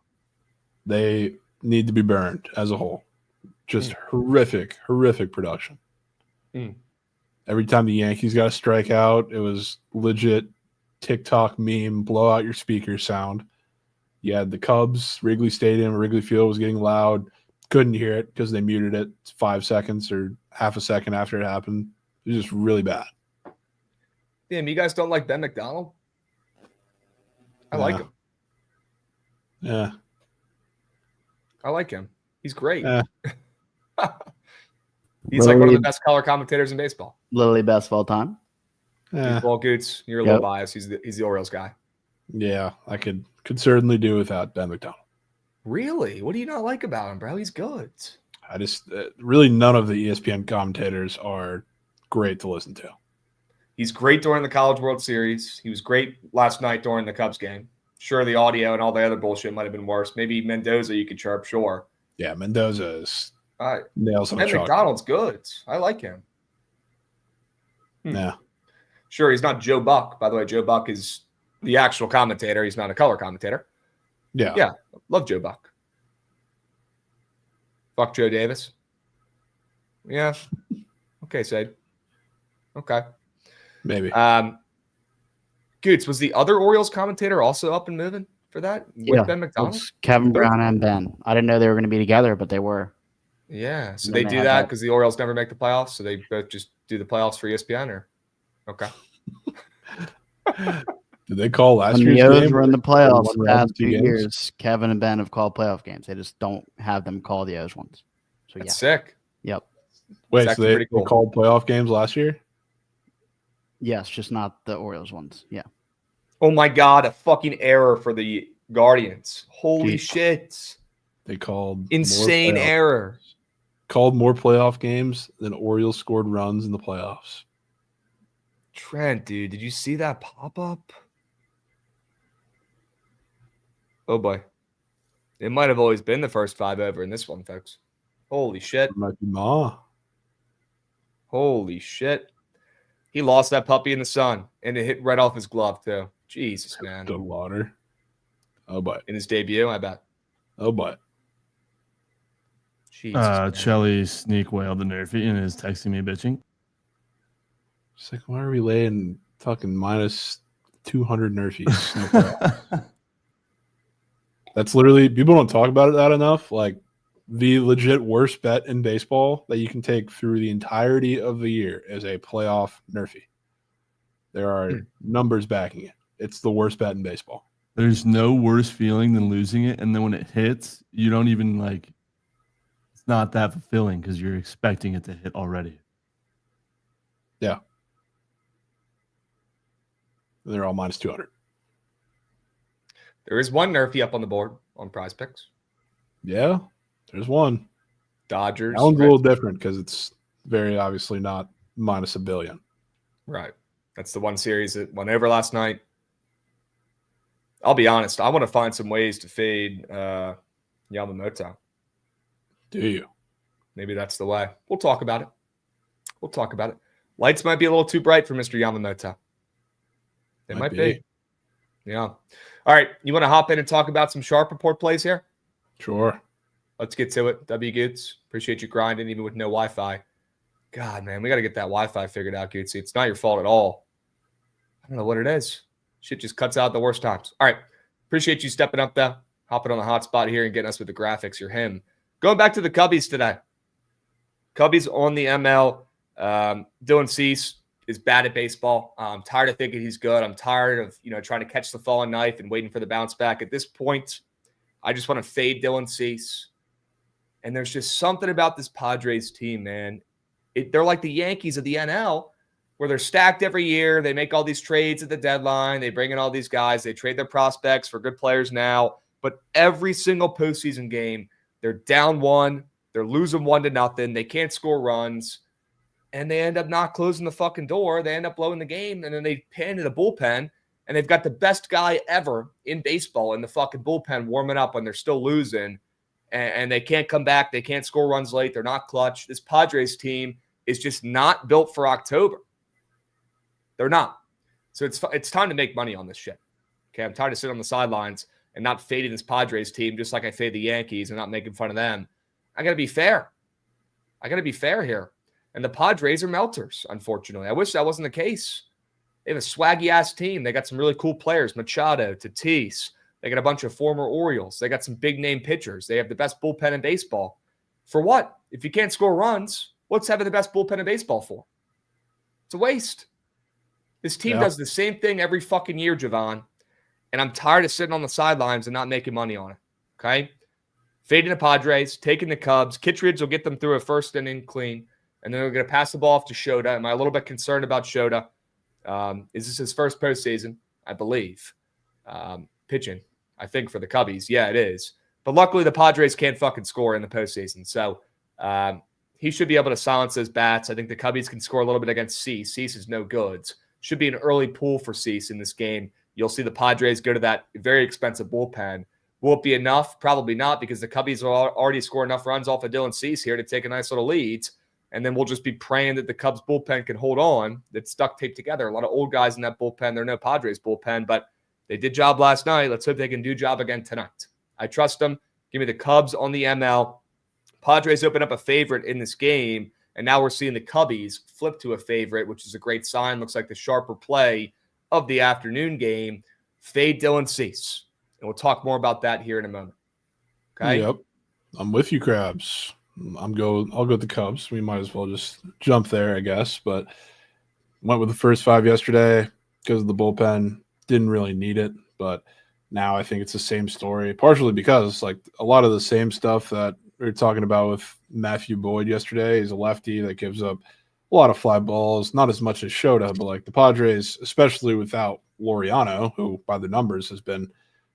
They need to be burned as a whole. Just horrific production. Every time the Yankees got a strikeout, it was legit TikTok meme, blow out your speaker sound. You had the Cubs, Wrigley Stadium, Wrigley Field was getting loud. Couldn't hear it because they muted it 5 seconds or half a second after it happened. It was just really bad. Damn, you guys don't like Ben McDonald? I like him. Yeah. I like him. He's great. Yeah. He's like one of the best color commentators in baseball. Literally best of all time. Yeah. Well, Goots, you're a little biased. He's the Orioles guy. Yeah, I could certainly do without Ben McDonald. Really? What do you not like about him, bro? He's good. I just really none of the ESPN commentators are great to listen to. He's great during the College World Series. He was great last night during the Cubs game. Sure, the audio and all the other bullshit might have been worse. Maybe Mendoza you could chirp, sure. Yeah, Mendoza is All right. nails on a chalkboard. McDonald's good. I like him. Yeah. Sure, he's not Joe Buck. By the way, Joe Buck is the actual commentator. He's not a color commentator. Yeah. Yeah. Love Joe Buck. Fuck Joe Davis. Yeah. Okay, Sid. Okay. Maybe. Goots, was the other Orioles commentator also up and moving for that with Ben McDonald? It's Kevin Brown and Ben. I didn't know they were going to be together, but they were. Yeah. So they do that because the Orioles never make the playoffs. So they both just do the playoffs for ESPN, or okay. Did they call last year's the O's game? were in the playoffs the past 2 games? years. Kevin and Ben have called playoff games. They just don't have them call the O's ones. So That's sick. Yep. Wait, so they called playoff games last year? Yes, just not the Orioles ones. Yeah. Oh my God, a fucking error for the Guardians. Holy shit. They called insane error. Called more playoff games than Orioles scored runs in the playoffs. Trent, dude, did you see that pop up? Oh boy. It might have always been the first 5 over in this one, folks. Holy shit. Might be Ma. Holy shit. He lost that puppy in the sun, and it hit right off his glove, too. Jesus, man. The water. Oh, boy. In his debut, I bet. Oh, boy. Jesus, Chelly sneak whaled the Nerfy and is texting me bitching. It's like, why are we laying fucking minus 200 Nerfies? That's literally, people don't talk about it that enough. Like, the legit worst bet in baseball that you can take through the entirety of the year is a playoff Nerfy. There are numbers backing it. It's the worst bet in baseball. There's no worse feeling than losing it, and then when it hits, you don't even like. It's not that fulfilling because you're expecting it to hit already. Yeah. And they're all minus 200. There is one Nerfy up on the board on Prize Picks. Yeah, there's one. Dodgers. That one's a little different because it's very obviously not minus $1 billion. Right. That's the one series that went over last night. I'll be honest. I want to find some ways to fade Yamamoto. Do you? Maybe that's the way. We'll talk about it. Lights might be a little too bright for Mr. Yamamoto. They might be. Yeah. All right. You want to hop in and talk about some Sharp Report plays here? Sure. Let's get to it. W. Goots. Appreciate you grinding even with no Wi-Fi. God, man, we got to get that Wi-Fi figured out, Gootsy. It's not your fault at all. I don't know what it is. Shit just cuts out the worst times. All right. Appreciate you stepping up, though. Hopping on the hot spot here and getting us with the graphics. You're him. Going back to the Cubbies today. Cubbies on the ML. Dylan Cease is bad at baseball. I'm tired of thinking he's good. I'm tired of, trying to catch the falling knife and waiting for the bounce back. At this point, I just want to fade Dylan Cease. And there's just something about this Padres team, man. They're like the Yankees of the NL, where they're stacked every year. They make all these trades at the deadline. They bring in all these guys. They trade their prospects for good players now. But every single postseason game, they're down 1. They're losing 1-0. They can't score runs. And they end up not closing the fucking door. They end up blowing the game. And then they pan to the bullpen. And they've got the best guy ever in baseball in the fucking bullpen warming up when they're still losing. And they can't come back. They can't score runs late. They're not clutch. This Padres team is just not built for October. They're not. So it's time to make money on this shit. Okay, I'm tired of sitting on the sidelines and not fading this Padres team just like I fade the Yankees and not making fun of them. I got to be fair. Here. And the Padres are melters, unfortunately. I wish that wasn't the case. They have a swaggy-ass team. They got some really cool players, Machado, Tatis. They got a bunch of former Orioles. They got some big-name pitchers. They have the best bullpen in baseball. For what? If you can't score runs, what's having the best bullpen in baseball for? It's a waste. This team does the same thing every fucking year, Jovan. And I'm tired of sitting on the sidelines and not making money on it. Okay? Fading the Padres, taking the Cubs. Kittredge will get them through a first inning clean. And then they're going to pass the ball off to Shota. Am I a little bit concerned about Shota? Is this his first postseason? I believe. Pitching, I think, for the Cubbies. Yeah, it is. But luckily, the Padres can't fucking score in the postseason. So he should be able to silence those bats. I think the Cubbies can score a little bit against Cease. Cease is no goods. Should be an early pull for Cease in this game. You'll see the Padres go to that very expensive bullpen. Will it be enough? Probably not, because the Cubbies will already score enough runs off of Dylan Cease here to take a nice little lead. And then we'll just be praying that the Cubs bullpen can hold on. That's duct taped together. A lot of old guys in that bullpen. They're no Padres bullpen, but they did job last night. Let's hope they can do job again tonight. I trust them. Give me the Cubs on the ML. Padres open up a favorite in this game, and now we're seeing the Cubbies flip to a favorite, which is a great sign. Looks like the sharper play of the afternoon game. Fade Dylan Cease. And we'll talk more about that here in a moment. Okay? Yep. I'm with you, Krabs. I'll go with the Cubs. We might as well just jump there, I guess. But went with the first 5 yesterday because of the bullpen. Didn't really need it, but now I think it's the same story, partially because like a lot of the same stuff that we were talking about with Matthew Boyd yesterday. He's a lefty that gives up a lot of fly balls, not as much as Shota, but like the Padres, especially without Laureano, who by the numbers has been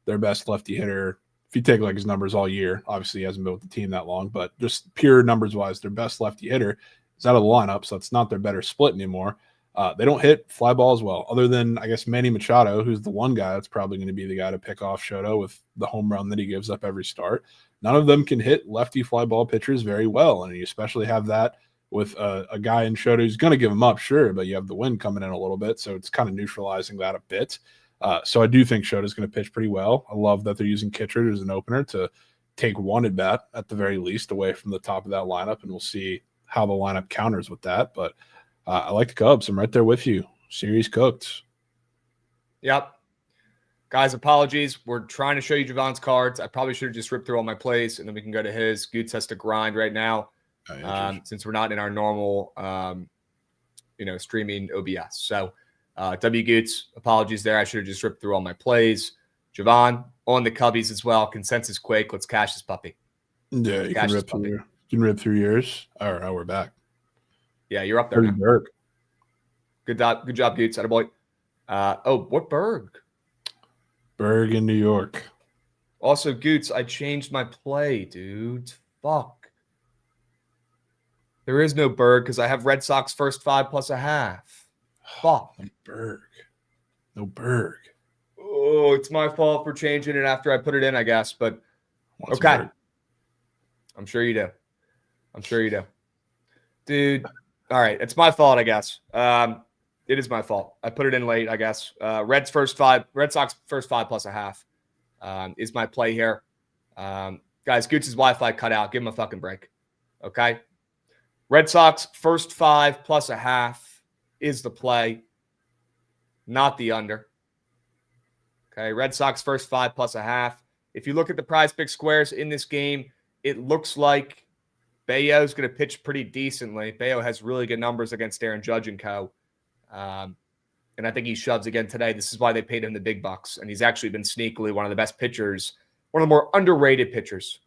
their best lefty hitter. If you take like his numbers all year, obviously he hasn't been with the team that long, but just pure numbers wise, their best lefty hitter is out of the lineup. So it's not their better split anymore. They don't hit fly balls well, other than, I guess, Manny Machado, who's the one guy that's probably going to be the guy to pick off Shota with the home run that he gives up every start. None of them can hit lefty fly ball pitchers very well, and you especially have that with a guy in Shota who's going to give him up, sure, but you have the wind coming in a little bit, so it's kind of neutralizing that a bit. So I do think Shota's going to pitch pretty well. I love that they're using Kittredge as an opener to take one at bat at the very least away from the top of that lineup, and we'll see how the lineup counters with that. But I like the Cubs. I'm right there with you. Series cooked. Yep. Guys, apologies. We're trying to show you Jovan's cards. I probably should have just ripped through all my plays, and then we can go to his. Goots has to grind right now since we're not in our normal, streaming OBS. So, W Goots, apologies there. I should have just ripped through all my plays. Jovan on the Cubbies as well. Consensus Quake. Let's cash this puppy. Yeah, you can rip through yours. All right, we're back. Yeah, you're up there now. Berg. Good job, Goots. Attaboy. What Berg? Berg in New York. Also, Goots, I changed my play, dude. Fuck. There is no Berg because I have Red Sox first 5 plus a half. Fuck. No Berg. Oh, it's my fault for changing it after I put it in, I guess. But okay. I'm sure you do. Dude. All right. It's my fault, I guess. It is my fault. I put it in late, I guess. Red Sox first 5 plus a half is my play here. Guys, Goots' Wi-Fi cut out. Give him a fucking break. Okay? Red Sox first 5 plus a half is the play, not the under. Okay, Red Sox first 5 plus a half. If you look at the prize pick squares in this game, it looks like Bayo's going to pitch pretty decently. Bayo has really good numbers against Aaron Judge and co. And I think he shoves again today. This is why they paid him the big bucks. And he's actually been sneakily one of the best pitchers, one of the more underrated pitchers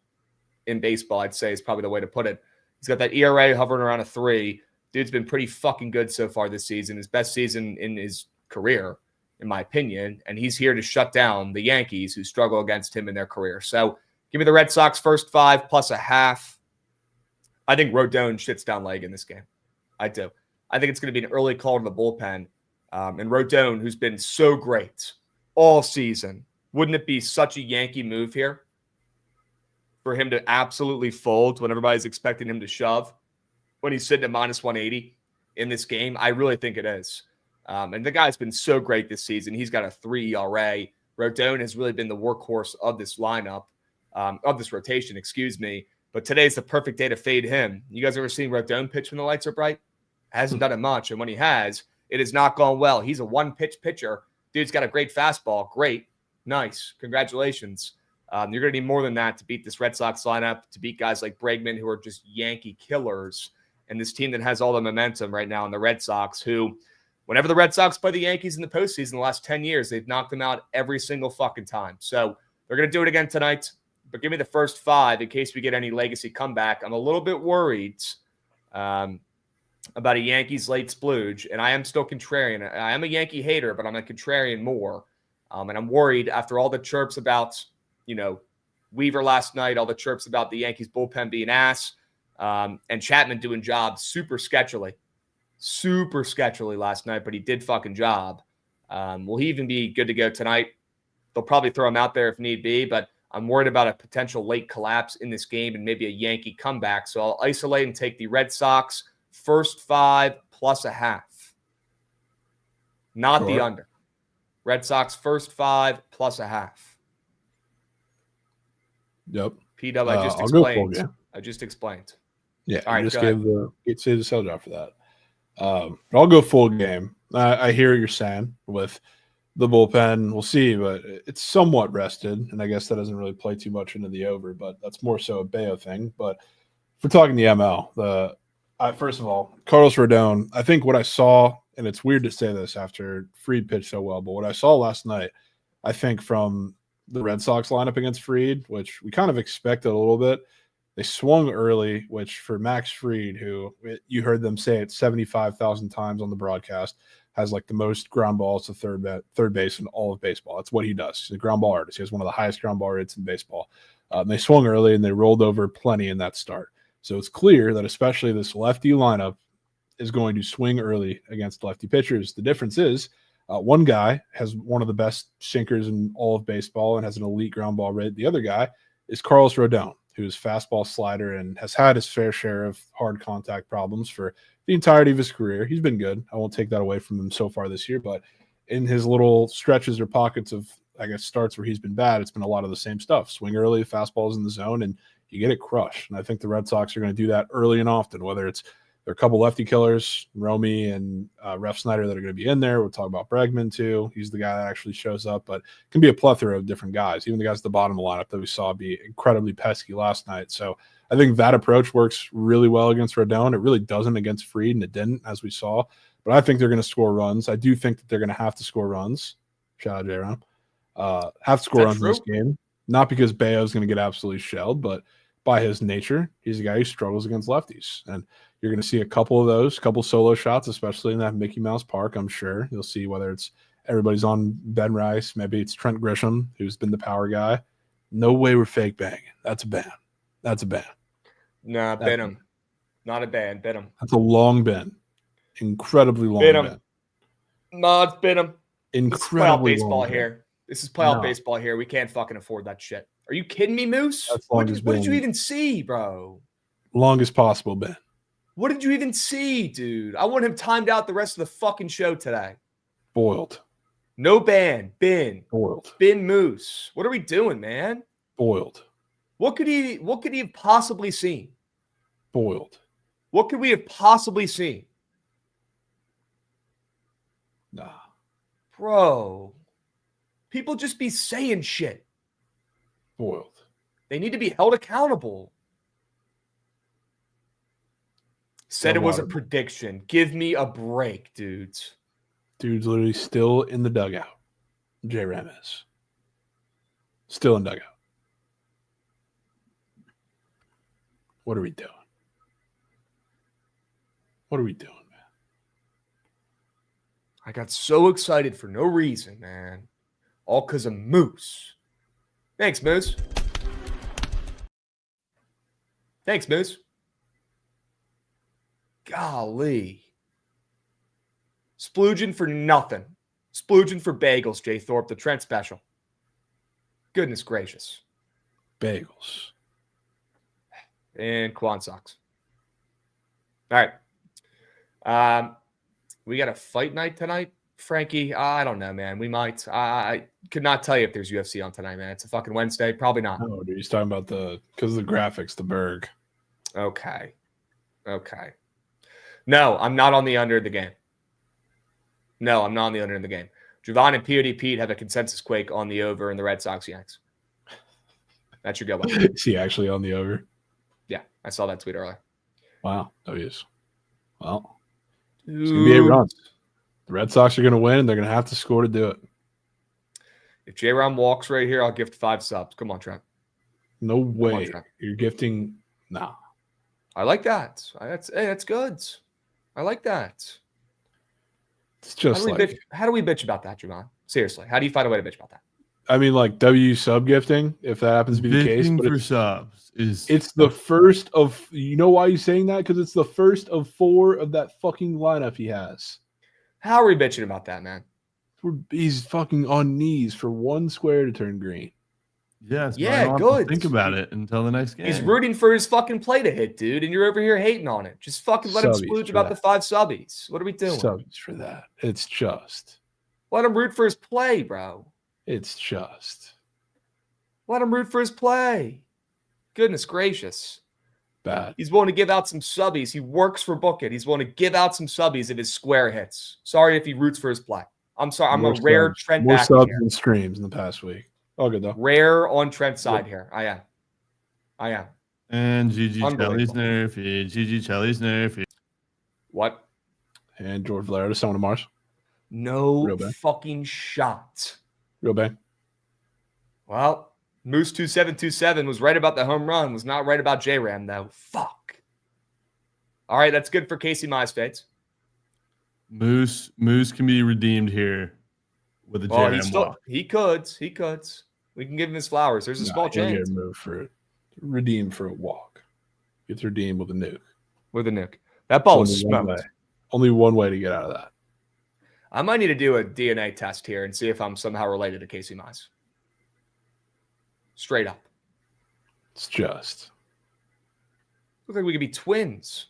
in baseball, I'd say is probably the way to put it. He's got that ERA hovering around a 3. Dude's been pretty fucking good so far this season. His best season in his career, in my opinion. And he's here to shut down the Yankees who struggle against him in their career. So give me the Red Sox first 5 plus a half. I think Rodon shits down leg in this game. I do. I think it's going to be an early call to the bullpen. And Rodon, who's been so great all season, wouldn't it be such a Yankee move here for him to absolutely fold when everybody's expecting him to shove when he's sitting at minus 180 in this game? I really think it is. And the guy's been so great this season. He's got a 3 ERA. Rodon has really been the workhorse of this lineup, of this rotation, excuse me. But today's the perfect day to fade him. You guys ever seen Rodon pitch when the lights are bright? Hasn't done it much. And when he has, it has not gone well. He's a one-pitch pitcher. Dude's got a great fastball. Great. Nice. Congratulations. You're going to need more than that to beat this Red Sox lineup, to beat guys like Bregman, who are just Yankee killers, and this team that has all the momentum right now in the Red Sox, who, whenever the Red Sox play the Yankees in the postseason the last 10 years, they've knocked them out every single fucking time. So they're going to do it again tonight. But give me the first 5 in case we get any legacy comeback. I'm a little bit worried about a Yankees late splooge, and I am still contrarian. I am a Yankee hater, but I'm a contrarian more. And I'm worried after all the chirps about, Weaver last night, all the chirps about the Yankees bullpen being ass, and Chapman doing jobs super sketchily last night, but he did fucking job. Will he even be good to go tonight? They'll probably throw him out there if need be, but I'm worried about a potential late collapse in this game and maybe a Yankee comeback. So I'll isolate and take the Red Sox first 5 plus a half. Not the under. Red Sox first 5 plus a half. Yep. P-Dub, I just explained. Yeah, all right, just gave the sell job for that. I'll go full game. I hear what you're saying with the bullpen. We'll see, but it's somewhat rested, and I guess that doesn't really play too much into the over, but that's more so a Bayo thing. But if we're talking the ML, first of all, Carlos Rodon, I think what I saw, and it's weird to say this after Fried pitched so well, but what I saw last night, I think from the Red Sox lineup against Fried, which we kind of expected a little bit, they swung early, which for Max Fried, who you heard them say it 75,000 times on the broadcast, has like the most ground balls to third base in all of baseball. That's what he does. He's a ground ball artist. He has one of the highest ground ball rates in baseball. They swung early and they rolled over plenty in that start. So it's clear that especially this lefty lineup is going to swing early against lefty pitchers. The difference is one guy has one of the best sinkers in all of baseball and has an elite ground ball rate. The other guy is Carlos Rodon, who's fastball slider and has had his fair share of hard contact problems for the entirety of his career. He's been good. I won't take that away from him so far this year, but in his little stretches or pockets of, I guess, starts where he's been bad, it's been a lot of the same stuff. Swing early, fastballs in the zone, and you get it crushed. And I think the Red Sox are going to do that early and often, whether it's there are a couple lefty killers, Romy and Ref Snyder, that are going to be in there. We'll talk about Bregman, too. He's the guy that actually shows up, but it can be a plethora of different guys. Even the guys at the bottom of the lineup that we saw be incredibly pesky last night. So I think that approach works really well against Rodon. It really doesn't against Fried, and it didn't, as we saw. But I think they're going to score runs. I do think that they're going to have to score runs. Shout out J-Ron. Have to score runs in this game. Not because Bayo's going to get absolutely shelled, but by his nature, he's a guy who struggles against lefties. And you're going to see a couple of those, couple solo shots, especially in that Mickey Mouse Park, I'm sure. You'll see whether it's everybody's on Ben Rice, maybe it's Trent Grisham, who's been the power guy. No way we're fake banging. That's a ban. That's a ban. Nah, Ben him. Not a ban. Ben him. That's a long ban. Incredibly long ban. No, it's been him. Incredibly this is playoff baseball here. This is playoff baseball here. We can't fucking afford that shit. Are you kidding me, Moose? What did you even see, bro? Longest possible ban. What did you even see, dude? I want him timed out the rest of the fucking show today. Boiled. No ban. Bin. Boiled. Bin Moose. What are we doing, man? Boiled. What could he have possibly seen? Boiled. What could we have possibly seen? Nah. Bro. People just be saying shit. Boiled. They need to be held accountable. Said it was a prediction. Give me a break, dudes. Dude's literally still in the dugout. J-Ram is. Still in dugout. What are we doing? What are we doing, man? I got so excited for no reason, man. All because of Moose. Thanks, Moose. Thanks, Moose. Golly. Splooging for nothing. Splooging for bagels, Jay Thorpe, the Trent special. Goodness gracious. Bagels. And Quan socks. All right. We got a fight night tonight, Frankie. I don't know, man. We might. I could not tell you if there's UFC on tonight, man. It's a fucking Wednesday. Probably not. No, dude. He's talking about because of the graphics, the Berg. Okay. No, I'm not on the under of the game. No, I'm not on the under of the game. Jovan and POD Pete have a consensus quake on the over in the Red Sox Yanks. That should go well. Is he actually on the over? Yeah, I saw that tweet earlier. Wow. Oh, he is. Well, it's going to be 8 runs. The Red Sox are going to win, and they're going to have to score to do it. If J-Ram walks right here, I'll gift 5 subs. Come on, Trent. No way. You're gifting. No. I like that. That's good. I like that. It's just how do we bitch about that, Jovan? Seriously, how do you find a way to bitch about that? I mean, like W sub gifting, if that happens to be the case. But for subs it's the first of. You know why he's saying that? Because it's the first of 4 of that fucking lineup he has. How are we bitching about that, man? He's fucking on knees for 1 square to turn green. Yes. Yeah, good. Think about it until the next game. He's rooting for his fucking play to hit, dude, and you're over here hating on it. Just fucking let him splooge about the 5 subbies. What are we doing? Subbies for that. It's just. Let him root for his play, bro. It's just. Let him root for his play. Goodness gracious. Bad. He's willing to give out some subbies. He works for Bookit. He's willing to give out some subbies if his square hits. Sorry if he roots for his play. I'm sorry. I'm a rare Trent more back subs here. and streams in the past week. All good, though. Rare on Trent's side here. I am. And Gigi Chelly's nerfy. Gigi Chelly's nerfy. What? And George Valera to someone to Mars. No fucking shot. Real bang. Well, Moose 2727 was right about the home run. Was not right about J-Ram, though. Fuck. All right, that's good for Casey Mize fades. Moose can be redeemed here with a J-Ram walk. He could. We can give him his flowers. There's a small chance. Redeemed for a walk. Gets redeemed with a nuke. With a nuke. That ball was smoked. Only one way to get out of that. I might need to do a DNA test here and see if I'm somehow related to Casey Mize. Straight up. It's just. Look like we could be twins.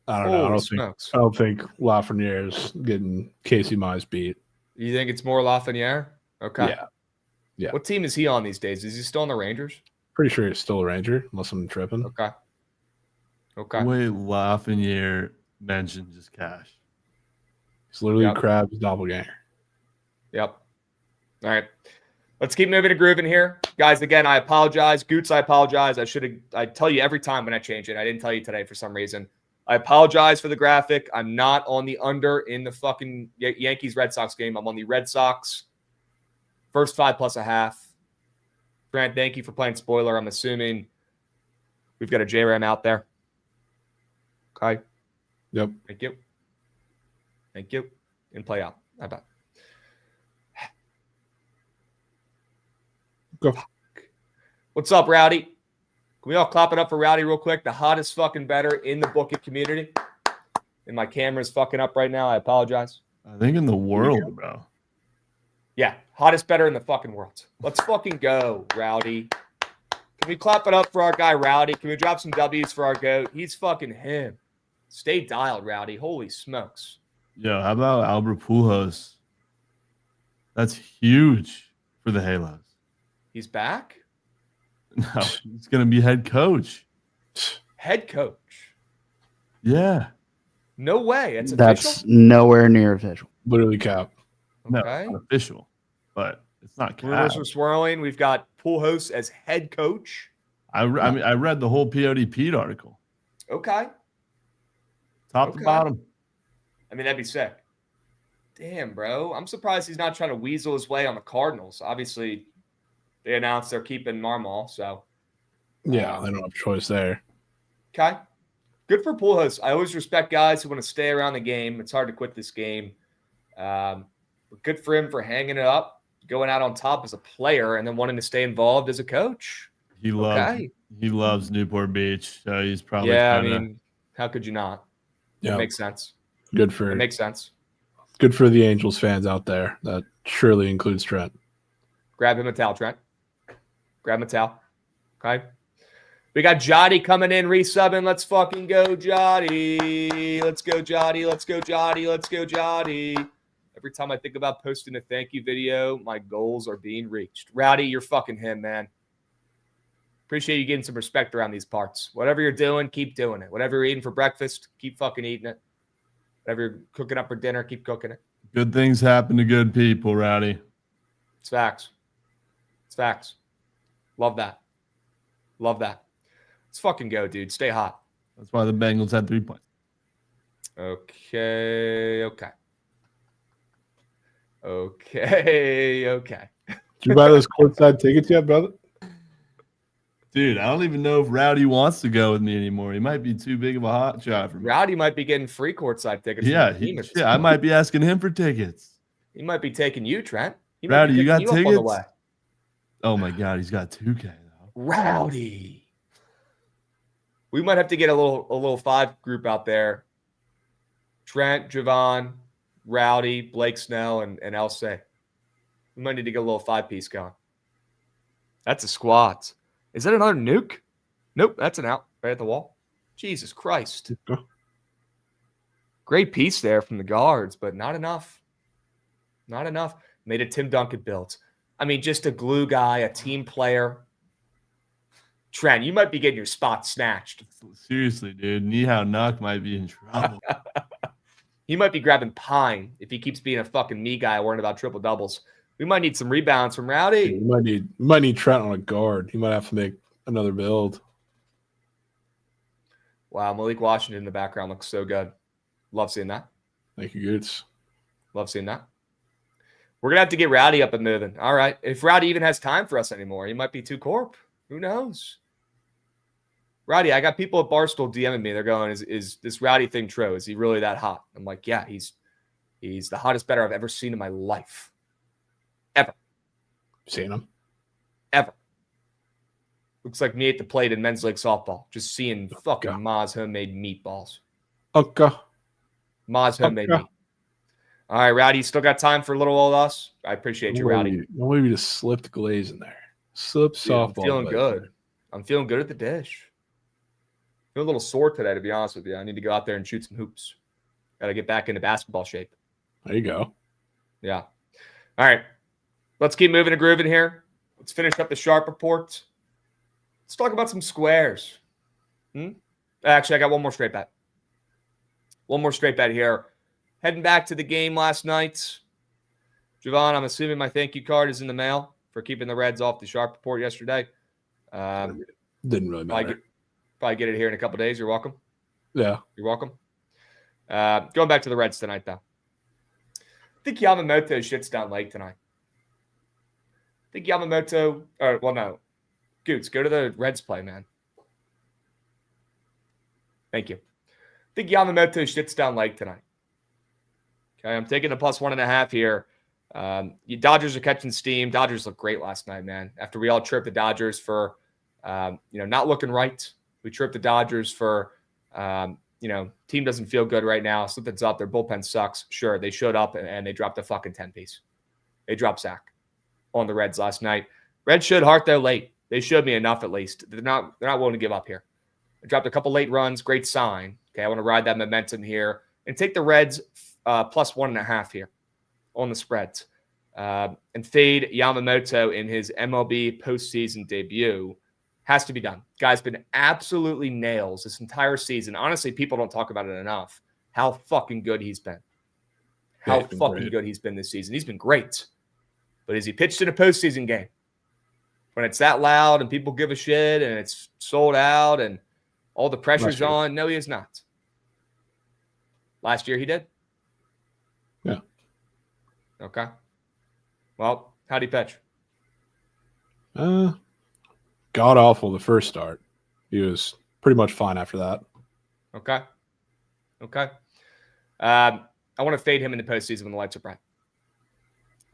I don't know. I don't think Lafreniere's getting Casey Mize beat. You think it's more Lafreniere? Okay. Yeah. What team is he on these days? Is he still on the Rangers? Pretty sure he's still a Ranger, unless I'm tripping. Okay. The way Lafreniere mentioned just cash. He's literally Krabs doppelganger. Yep. All right. Let's keep moving to grooving here. Guys, again, I apologize. Goots, I apologize. I tell you every time when I change it. I didn't tell you today for some reason. I apologize for the graphic. I'm not on the under in the fucking Yankees-Red Sox game. I'm on the Red Sox. First 5 plus a half. Grant, thank you for playing spoiler. I'm assuming we've got a J-Ram out there. Okay. Yep. Thank you. Thank you. And play out. How about? Go. What's up, Rowdy? Can we all clap it up for Rowdy real quick? The hottest fucking better in the Bookit community. And my camera's fucking up right now. I apologize. I think in the world, bro. Yeah, hottest better in the fucking world. Let's fucking go, Rowdy. Can we clap it up for our guy, Rowdy? Can we drop some W's for our GOAT? He's fucking him. Stay dialed, Rowdy. Holy smokes. Yo, how about Albert Pujols? That's huge for the Halos. He's back? No, he's going to be head coach. Head coach? Yeah. No way. It's official? That's nowhere near official. Literally cap. No, Okay. it's not official, but it's not cap. Rumors are swirling. We've got Pujols as head coach. I mean, I read the whole POD Pete article. Okay. Top to bottom. I mean, that'd be sick. Damn, bro. I'm surprised he's not trying to weasel his way on the Cardinals. Obviously, they announced they're keeping Marmol, so. Yeah, they don't have a choice there. Okay. Good for Pujols. I always respect guys who want to stay around the game. It's hard to quit this game. But good for him for hanging it up, going out on top as a player, and then wanting to stay involved as a coach. He loves Newport Beach, so he's probably I mean, how could you not? Yeah, it makes sense. Good for it makes sense. Good for the Angels fans out there. That surely includes Trent. Grab him a towel, Trent. Grab him a towel. Okay. We got Jotty coming in, resubbing. Let's fucking go, Jotty. Let's go, Jotty. Let's go, Jotty. Let's go, Jotty. Every time I think about posting a thank you video, my goals are being reached. Rowdy, you're fucking him, man. Appreciate you getting some respect around these parts. Whatever you're doing, keep doing it. Whatever you're eating for breakfast, keep fucking eating it. Whatever you're cooking up for dinner, keep cooking it. Good things happen to good people, Rowdy. It's facts. It's facts. Love that. Love that. Let's fucking go, dude. Stay hot. That's why the Bengals had 3 points. Okay. Did you buy those courtside tickets yet, brother? Dude, I don't even know if Rowdy wants to go with me anymore. He might be too big of a hot shot for me. Rowdy might be getting free courtside tickets. Yeah, I might be asking him for tickets. He might be taking you, Trent. Rowdy, you got tickets? Oh my God, he's got 2K though. Rowdy. We might have to get a little 5 group out there. Trent, Jovan, Rowdy, Blake Snell, and Elsay. We might need to get a little 5-piece going. That's a squat. Is that another nuke? Nope, that's an out right at the wall. Jesus Christ. Great piece there from the guards, but not enough. Not enough. Made a Tim Duncan build. I mean, just a glue guy, a team player. Trent, you might be getting your spot snatched. Seriously, dude. Nihao Nuck might be in trouble. He might be grabbing Pine if he keeps being a fucking me guy worrying about triple doubles. We might need some rebounds from Rowdy. You might need Trent on a guard. He might have to make another build. Wow, Malik Washington in the background looks so good. Love seeing that. Thank you, Goots. Love seeing that. We're going to have to get Rowdy up and moving. All right. If Rowdy even has time for us anymore, he might be too corp. Who knows? Rowdy, I got people at Barstool DMing me. They're going, is this Rowdy thing true? Is he really that hot? I'm like, yeah, he's the hottest better I've ever seen in my life. Ever. Seen him? Ever. Looks like me at the plate in men's league softball. Just seeing fucking Ma's homemade meatballs. Okay. Ma's homemade meat. All right, Rowdy, you still got time for a little old us? I appreciate you, Rowdy. Maybe just slipped glaze in there. Slip softball. I'm feeling good. I'm feeling good at the dish. Feel a little sore today, to be honest with you. I need to go out there and shoot some hoops. Got to get back into basketball shape. There you go. Yeah. All right. Let's keep moving and grooving here. Let's finish up the Sharp report. Let's talk about some squares. Actually, I got one more straight bet. One more straight bet here. Heading back to the game last night. Jovan, I'm assuming my thank you card is in the mail for keeping the Reds off the Sharp report yesterday. Didn't really matter. Probably get it here in a couple days. You're welcome. Yeah. You're welcome. Going back to the Reds tonight, though. I think Yamamoto shit's down late tonight. I think Yamamoto, no. Goots, go to the Reds play, man. Thank you. I think Yamamoto shit's down late tonight. Okay, I'm taking the +1.5 here. Dodgers are catching steam. Dodgers looked great last night, man. After we all tripped the Dodgers for, not looking right. We tripped the Dodgers for, team doesn't feel good right now. Something's up. Their bullpen sucks. Sure, they showed up and they dropped a fucking 10-piece. They dropped Zach on the Reds last night. Reds showed heart, though, late. They showed me enough, at least. They're not willing to give up here. They dropped a couple late runs. Great sign. Okay, I want to ride that momentum here and take the Reds +1.5 here on the spreads. And fade Yamamoto in his MLB postseason debut. Has to be done. Guy's been absolutely nails this entire season. Honestly, people don't talk about it enough. How fucking good he's been. How fucking good he's been this season. He's been great. But has he pitched in a postseason game? When it's that loud and people give a shit and it's sold out and all the pressure's on? No, he is not. Last year he did? Yeah. Okay. Well, how'd he pitch? God awful the first start. He was pretty much fine after that. Okay. I want to fade him in the postseason when the lights are bright.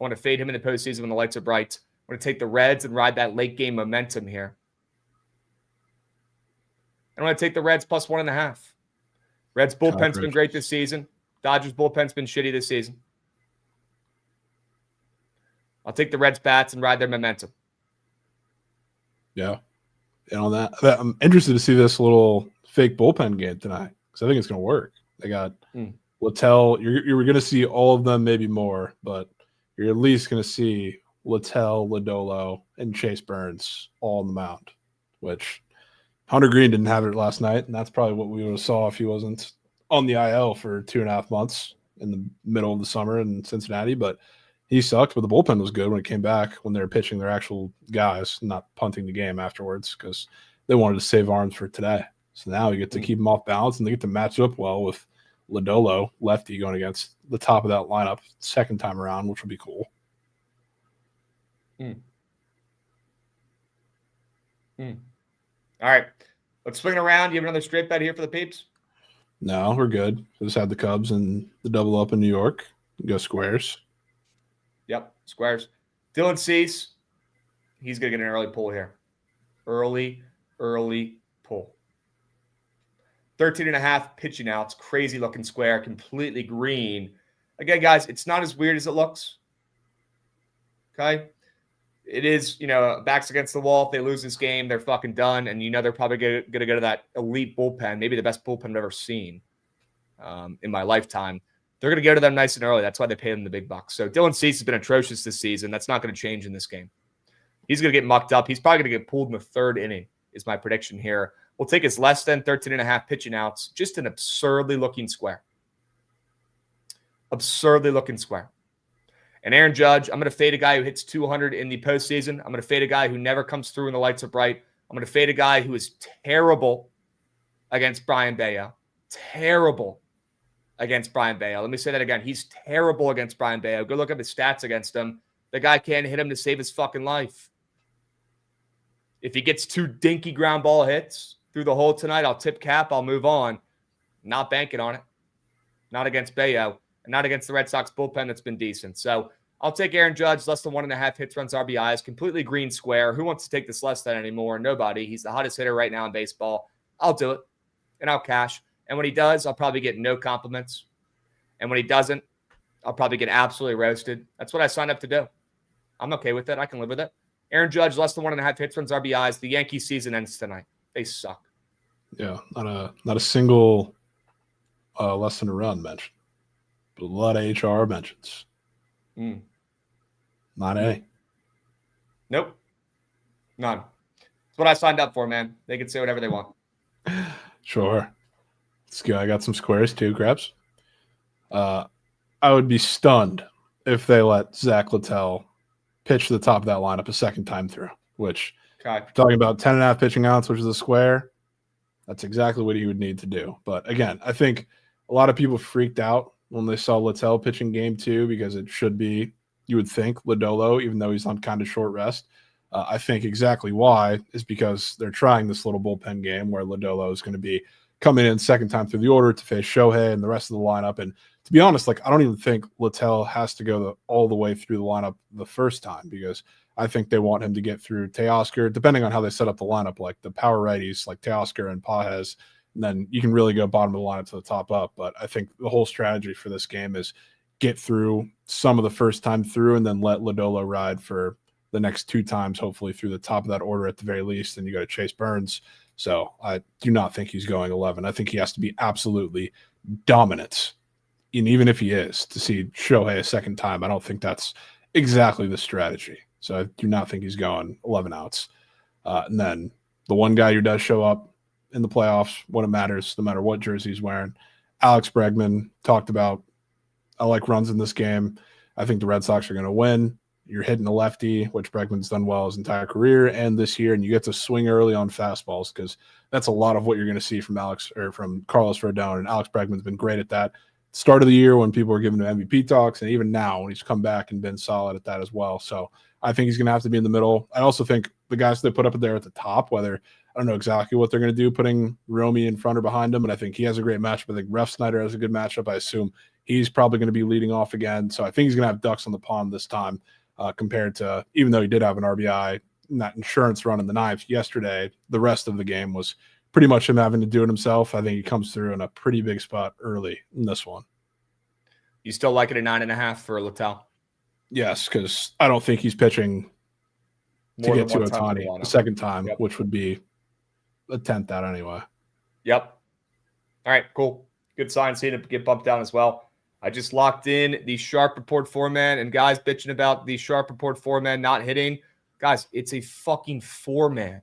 I want to take the Reds and ride that late game momentum here. I want to take the Reds +1.5. Reds bullpen's been great this season. Dodgers bullpen's been shitty this season. I'll take the Reds bats and ride their momentum. Yeah. And on that, I'm interested to see this little fake bullpen game tonight because I think it's going to work. They got Littell. You're going to see all of them, maybe more, but you're at least going to see Littell, Lodolo, and Chase Burns all on the mound, which Hunter Green didn't have it last night, and that's probably what we would have saw if he wasn't on the IL for 2.5 months in the middle of the summer in Cincinnati, but he sucked, but the bullpen was good when it came back when they were pitching their actual guys, not punting the game afterwards because they wanted to save arms for today. So now you get to keep them off balance and they get to match up well with Lodolo, lefty, going against the top of that lineup second time around, which would be cool. All right. Let's swing it around. You have another straight bet here for the peeps? No, we're good. Just had the Cubs and the double up in New York. Go Squares. Yep, Squares. Dylan Cease, he's going to get an early pull here. Early pull. 13.5 pitching outs. Crazy looking square. Completely green. Again, guys, it's not as weird as it looks. Okay? It is, backs against the wall. If they lose this game, they're fucking done. And they're probably going to go to that elite bullpen, maybe the best bullpen I've ever seen in my lifetime. They're going to go to them nice and early. That's why they pay them the big bucks. So Dylan Cease has been atrocious this season. That's not going to change in this game. He's going to get mucked up. He's probably going to get pulled in the third inning is my prediction here. We'll take his less than 13.5 pitching outs. Just an absurdly looking square. And Aaron Judge, I'm going to fade a guy who hits 200 in the postseason. I'm going to fade a guy who never comes through when the lights are bright. I'm going to fade a guy who is terrible against Brian Bayo. Terrible against Brian Bayo. Let me say that again. He's terrible against Brian Bayo. Go look up his stats against him. The guy can't hit him to save his fucking life. If he gets 2 dinky ground ball hits through the hole tonight, I'll tip cap. I'll move on. Not banking on it. Not against Bayo. And not against the Red Sox bullpen that's been decent. So I'll take Aaron Judge, less than 1.5 hits, runs, RBIs, completely green square. Who wants to take this less than anymore? Nobody. He's the hottest hitter right now in baseball. I'll do it. And I'll cash. And when he does, I'll probably get no compliments. And when he doesn't, I'll probably get absolutely roasted. That's what I signed up to do. I'm okay with it. I can live with it. Aaron Judge, less than 1.5 hits, runs, RBIs. The Yankees season ends tonight. They suck. Yeah, not a single less than a run mentioned. But a lot of HR mentions. Not A. Nope. None. That's what I signed up for, man. They can say whatever they want. Sure. Let's go. I got some squares too, Krabs. I would be stunned if they let Zach Littell pitch to the top of that lineup a second time through, which talking about 10.5 pitching outs, which is a square, that's exactly what he would need to do. But again, I think a lot of people freaked out when they saw Littell pitching game 2 because it should be, you would think, Lodolo, even though he's on kind of short rest. I think exactly why is because they're trying this little bullpen game where Lodolo is going to be coming in second time through the order to face Shohei and the rest of the lineup. And to be honest, I don't even think Littell has to go all the way through the lineup the first time because I think they want him to get through Teoscar, depending on how they set up the lineup, like the power righties like Teoscar and Pages, and then you can really go bottom of the lineup to the top up. But I think the whole strategy for this game is get through some of the first time through and then let Lodolo ride for the next 2 times, hopefully through the top of that order at the very least. And you go to Chase Burns. So I do not think he's going 11. I think he has to be absolutely dominant. And even if he is, to see Shohei a second time, I don't think that's exactly the strategy. So I do not think he's going 11 outs. And then the one guy who does show up in the playoffs when it matters, no matter what jersey he's wearing, Alex Bregman talked about, I like runs in this game. I think the Red Sox are going to win. You're hitting a lefty, which Bregman's done well his entire career and this year, and you get to swing early on fastballs because that's a lot of what you're going to see from Carlos Rodon, and Alex Bregman's been great at that. Start of the year when people were giving him MVP talks, and even now when he's come back and been solid at that as well. So I think he's going to have to be in the middle. I also think the guys they put up there at the top, whether I don't know exactly what they're going to do, putting Romy in front or behind him, and I think he has a great matchup. I think Ref Snyder has a good matchup. I assume he's probably going to be leading off again. So I think he's going to have ducks on the pond this time. Compared to, even though he did have an RBI, that insurance run in the 9th yesterday, the rest of the game was pretty much him having to do it himself. I think he comes through in a pretty big spot early in this one. You still like it at 9.5 for Littell? Yes, because I don't think he's pitching to get to Ohtani the second time, which would be a 10th out anyway. Yep. All right, cool. Good sign seeing it get bumped down as well. I just locked in the Sharp Report 4-man, and guys bitching about the Sharp Report 4-man not hitting. Guys, it's a fucking 4-man.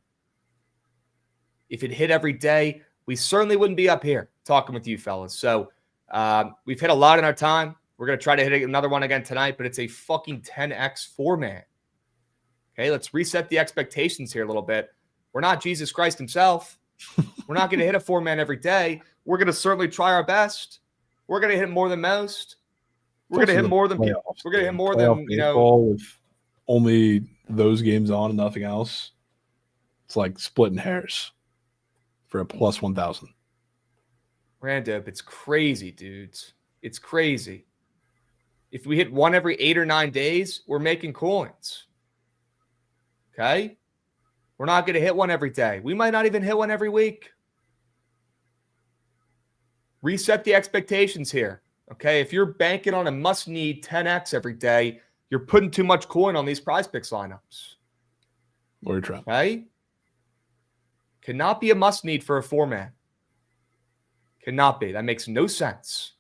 If it hit every day, we certainly wouldn't be up here talking with you fellas. So we've hit a lot in our time. We're going to try to hit another one again tonight, but it's a fucking 10x 4-man. Okay, let's reset the expectations here a little bit. We're not Jesus Christ himself. We're not going to hit a 4-man every day. We're going to certainly try our best. We're going to hit more than most. We're going to hit more than people. We're going to hit more than, with only those games on and nothing else. It's like splitting hairs for a plus 1,000. Random, it's crazy, dudes. It's crazy. If we hit one every 8 or 9 days, we're making coins. Okay? We're not going to hit one every day. We might not even hit one every week. Reset the expectations here, okay? If you're banking on a must-need 10x every day, you're putting too much coin on these prize picks lineups. Or trying. Okay? Cannot be a must-need for a 4-man. Cannot be. That makes no sense.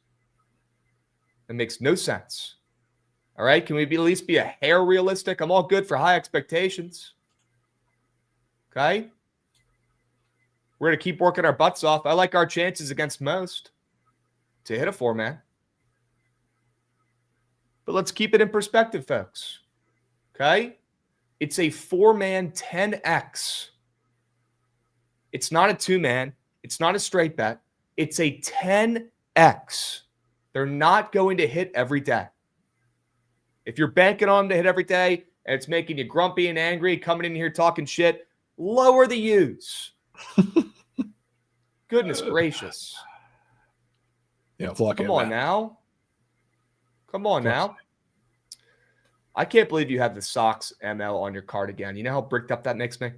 That makes no sense. All right? Can we at least be a hair realistic? I'm all good for high expectations. Okay? We're going to keep working our butts off. I like our chances against most to hit a 4-man. But let's keep it in perspective, folks. Okay? It's a 4-man 10x. It's not a 2-man. It's not a straight bet. It's a 10x. They're not going to hit every day. If you're banking on them to hit every day and it's making you grumpy and angry, coming in here talking shit, lower the U's. Goodness gracious. Yeah, come on now. Come on now. I can't believe you have the Sox ML on your card again. You know how bricked up that makes me?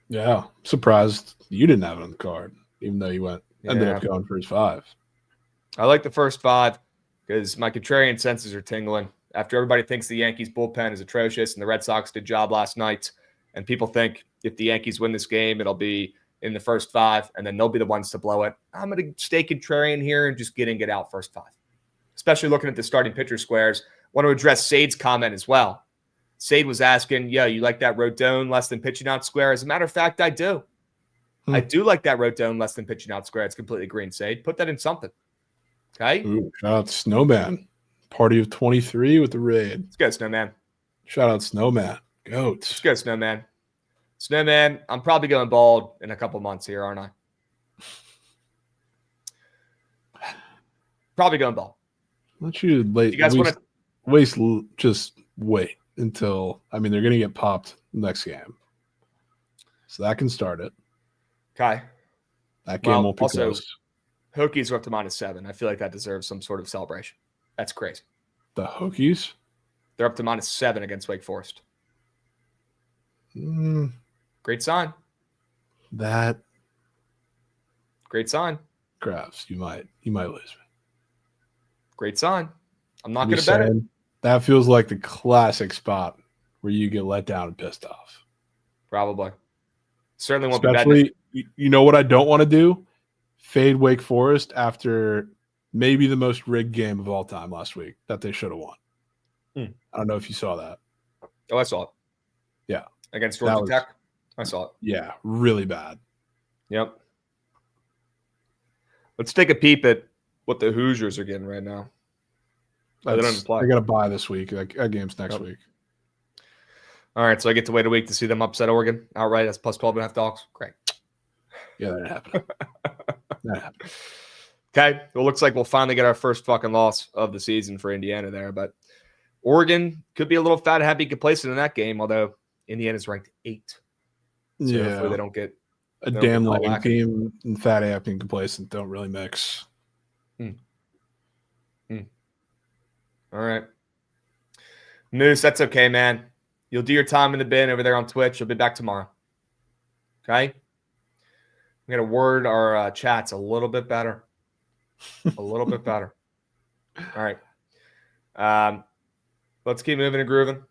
Yeah. Surprised you didn't have it on the card, even though you ended up going for his 5. I like the first 5 because my contrarian senses are tingling. After everybody thinks the Yankees bullpen is atrocious and the Red Sox did job last night, and people think if the Yankees win this game, it'll be in the first 5, and then they'll be the ones to blow it. I'm going to stay contrarian here and just get out first 5, especially looking at the starting pitcher squares. Want to address Sade's comment as well. Sade was asking, yo, you like that Rodon less than pitching out square? As a matter of fact, I do. I do like that Rodon less than pitching out square. It's completely green, Sade. Put that in something. Okay? Ooh, shout out Snowman. Party of 23 with the raid. Let's go, Snowman. Shout out Snowman. Goats. Let's go, Snowman. Snowman, I'm probably going bald in a couple months here, aren't I? Probably going bald. Why don't you You guys want to just wait until, I mean, they're going to get popped next game. So that can start it. Okay. That game won't be also, close. Hokies are up to -7. I feel like that deserves some sort of celebration. That's crazy. The Hokies? They're up to -7 against Wake Forest. Great sign. That Great sign. Krabs, you might lose me. Great sign. I'm not I'm going to just bet it. saying, that feels like the classic spot where you get let down and pissed off. Probably. Certainly won't be Especially, you know what I don't want to do? Fade Wake Forest after maybe the most rigged game of all time last week that they should have won. I don't know if you saw that. Oh, I saw it. Yeah. Against Georgia Tech. I saw it. Yeah, really bad. Yep. Let's take a peep at what the Hoosiers are getting right now. They don't play. They got to buy this week. That game's next week. All right, so I get to wait a week to see them upset Oregon outright as +12.5 dogs. Great. Yeah, that happened. That happened. Okay, well, looks like we'll finally get our first fucking loss of the season for Indiana there, but Oregon could be a little fat, happy, complacent in that game, although Indiana's ranked 8. So hopefully they don't get a damn lame team and fat, happy, and complacent don't really mix. All right. Moose, that's okay, man. You'll do your time in the bin over there on Twitch. You'll be back tomorrow. Okay? We got to word our chats a little bit better. A little bit better. All right. Let's keep moving and grooving.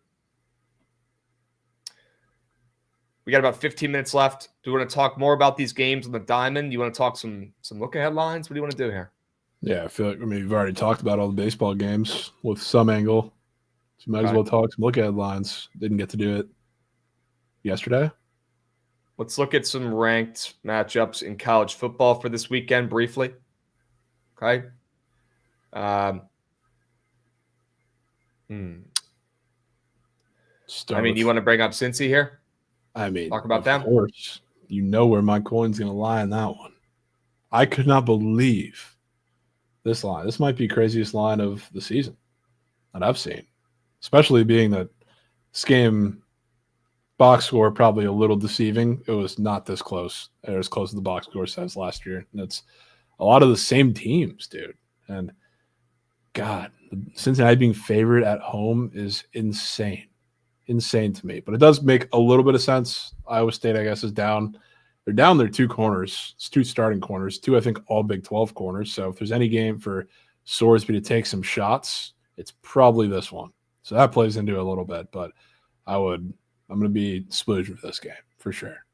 We got about 15 minutes left. Do we want to talk more about these games on the diamond? Do you want to talk some look-ahead lines? What do you want to do here? Yeah, I feel like we've already talked about all the baseball games with some angle. So you might as well talk some look-ahead lines. Didn't get to do it yesterday. Let's look at some ranked matchups in college football for this weekend briefly. Okay. You want to bring up Cincy here? Talk about them? Of course. You know where my coin's going to lie in that one. I could not believe this line. This might be craziest line of the season that I've seen, especially being that this game box score probably a little deceiving. It was not this close. It was as close as the box score says last year. And it's a lot of the same teams, dude. And God, Cincinnati being favored at home is insane. Insane to me. But it does make a little bit of sense. Iowa State, I guess, is down. They're down their 2 corners. It's 2 starting corners, 2, I think, all Big 12 corners. So if there's any game for Sorsby to take some shots, it's probably this one. So that plays into it a little bit. But I'm going to be splooging for this game for sure.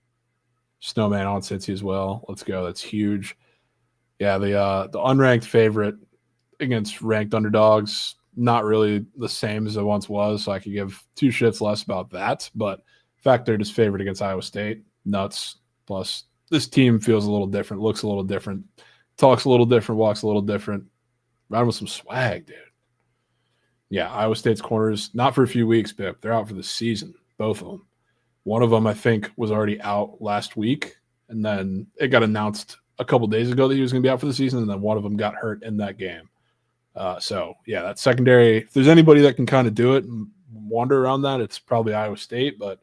Snowman on Cincy as well. Let's go. That's huge. Yeah, the unranked favorite against ranked underdogs, not really the same as it once was, so I could give 2 shits less about that. But the fact they're just favored against Iowa State, nuts. Plus, this team feels a little different, looks a little different, talks a little different, walks a little different. Riding with some swag, dude. Yeah, Iowa State's corners, not for a few weeks, but they're out for the season, both of them. One of them, I think, was already out last week, and then it got announced a couple days ago that he was going to be out for the season, and then one of them got hurt in that game. So, yeah, that secondary, if there's anybody that can kind of do it and wander around that, it's probably Iowa State. But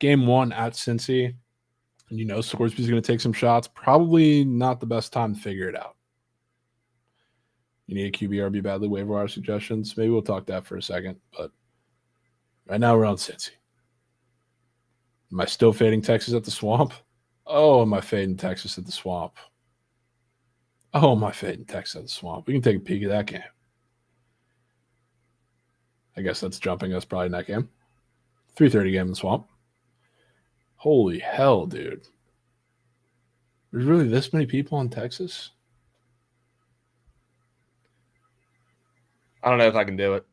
game 1 at Cincy, and you know Scoresby's going to take some shots, probably not the best time to figure it out. You need a QBRB badly waiver wire suggestions. Maybe we'll talk that for a second. But right now we're on Cincy. Am I still fading Texas at the Swamp? Oh, am I fading Texas at the Swamp? Oh, am I fading Texas at the Swamp? We can take a peek at that game. I guess that's jumping us probably in that game. 3:30 game in the Swamp. Holy hell, dude. There's really this many people in Texas? I don't know if I can do it.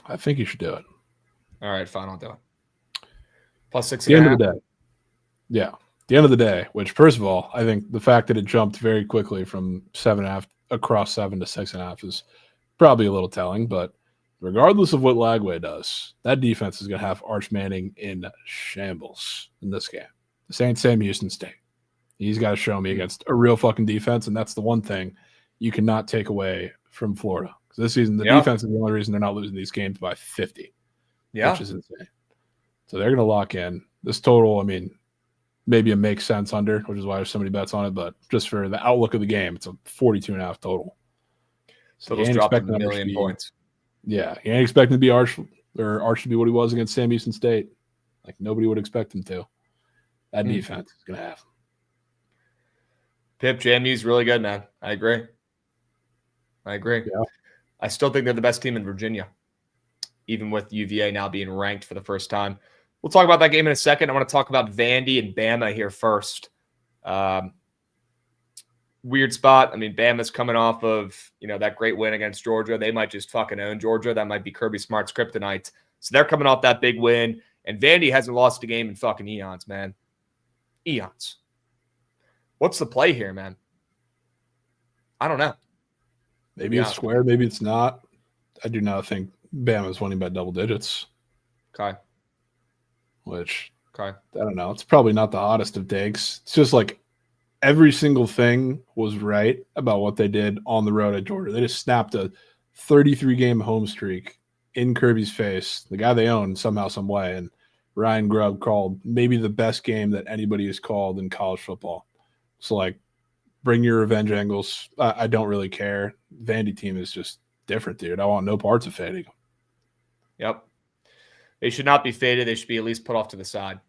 I think you should do it. All right, fine, I'll do it. Plus 6.5. At the end of the day. Yeah. At the end of the day, which, first of all, I think the fact that it jumped very quickly from 7.5 across 7 to 6.5 is probably a little telling, but regardless of what Lagway does, that defense is going to have Arch Manning in shambles in this game. This ain't Sam Houston State. He's got to show me against a real fucking defense, and that's the one thing you cannot take away from Florida. Because this season, the defense is the only reason they're not losing these games by 50, which is insane. So they're going to lock in. This total, I mean, maybe it makes sense under, which is why there's so many bets on it, but just for the outlook of the game, it's a 42.5 total. So total's dropped a million points. Yeah, you ain't expecting to be Arch to be what he was against Sam Houston State. Like, nobody would expect him to. That defense is going to have him. Pip, JMU's really good, man. I agree. Yeah. I still think they're the best team in Virginia, even with UVA now being ranked for the first time. We'll talk about that game in a second. I want to talk about Vandy and Bama here first. Weird spot. I mean, Bama's coming off of, that great win against Georgia. They might just fucking own Georgia. That might be Kirby Smart's kryptonite. So they're coming off that big win. And Vandy hasn't lost a game in fucking eons, man. Eons. What's the play here, man? I don't know. Maybe it's square, maybe it's not. I do not think Bama's winning by double digits. Okay. I don't know. It's probably not the hottest of takes. It's just like every single thing was right about what they did on the road at Georgia. They just snapped a 33-game home streak in Kirby's face, the guy they own somehow, some way, and Ryan Grubb called maybe the best game that anybody has called in college football. So, like, bring your revenge angles. I don't really care. Vandy team is just different, dude. I want no parts of fading. Yep. They should not be faded. They should be at least put off to the side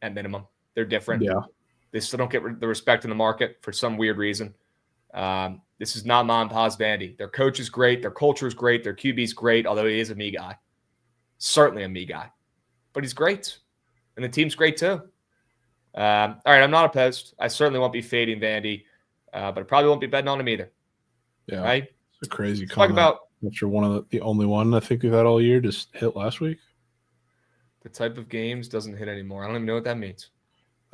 at minimum. They're different. Yeah. They still don't get the respect in the market for some weird reason. This is not mom and pa's Vandy. Their coach is great. Their culture is great. Their QB's great, although he is a me guy. Certainly a me guy. But he's great. And the team's great too. All right, I'm not opposed. I certainly won't be fading Vandy, but I probably won't be betting on him either. Yeah. Right? It's a crazy comment. Talk about that you're one of the only one I think we've had all year just hit last week. The type of games doesn't hit anymore. I don't even know what that means.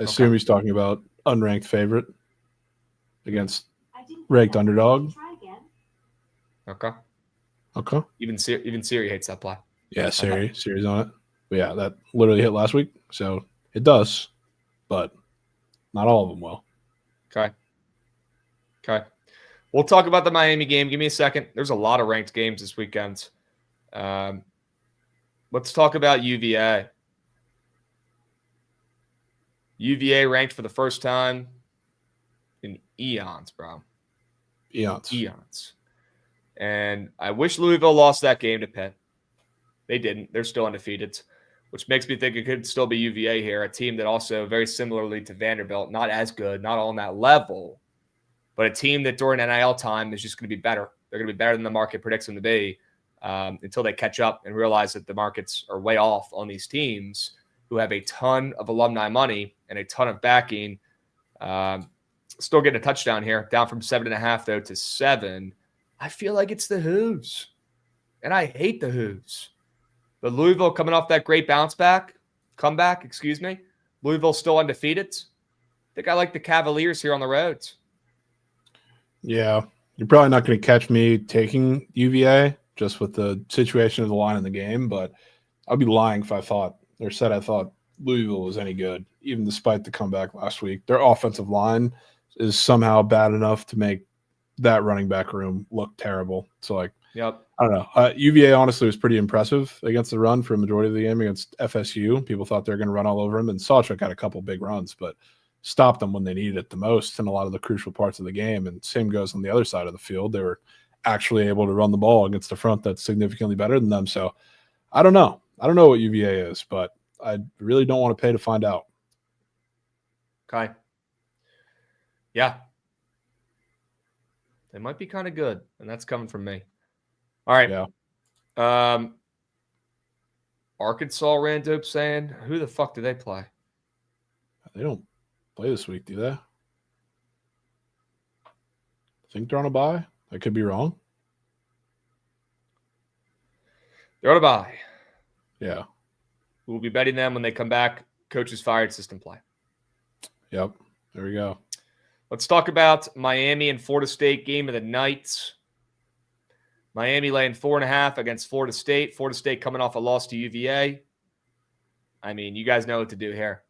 I assume he's talking about unranked favorite against ranked underdog. Okay. Even Siri hates that play. Yeah, Siri's on it. But yeah, that literally hit last week, so it does, but not all of them will. Okay. We'll talk about the Miami game. Give me a second. There's a lot of ranked games this weekend. Let's talk about UVA. UVA ranked for the first time in eons, bro. Eons. And I wish Louisville lost that game to Pitt. They didn't. They're still undefeated, which makes me think it could still be UVA here, a team that also very similarly to Vanderbilt, not as good, not on that level, but a team that during NIL time is just going to be better. They're going to be better than the market predicts them to be until they catch up and realize that the markets are way off on these teams who have a ton of alumni money and a ton of backing. Still getting a touchdown here, down from 7.5 though to 7. I feel like it's the Hoos, and I hate the Hoos. But Louisville coming off that great comeback, excuse me. Louisville still undefeated. I think I like the Cavaliers here on the roads. Yeah, you're probably not going to catch me taking UVA just with the situation of the line in the game, but I'd be lying if I thought Louisville was any good, even despite the comeback last week. Their offensive line is somehow bad enough to make that running back room look terrible. So, like, yep. I don't know. UVA honestly was pretty impressive against the run for a majority of the game against FSU. People thought they were going to run all over them, and Sawchuk had a couple big runs, but stopped them when they needed it the most in a lot of the crucial parts of the game. And same goes on the other side of the field. They were actually able to run the ball against a front that's significantly better than them. So I don't know. I don't know what UVA is, but I really don't want to pay to find out. Okay. Yeah. They might be kind of good, and that's coming from me. All right. Yeah. Arkansas ran dope saying, who the fuck do they play? They don't play this week, do they? I think they're on a bye. I could be wrong. They're on a bye. Yeah. We'll be betting them when they come back. Coaches fired, system play. Yep. There we go. Let's talk about Miami and Florida State game of the night. Miami laying 4.5 against Florida State. Florida State coming off a loss to UVA. I mean, you guys know what to do here.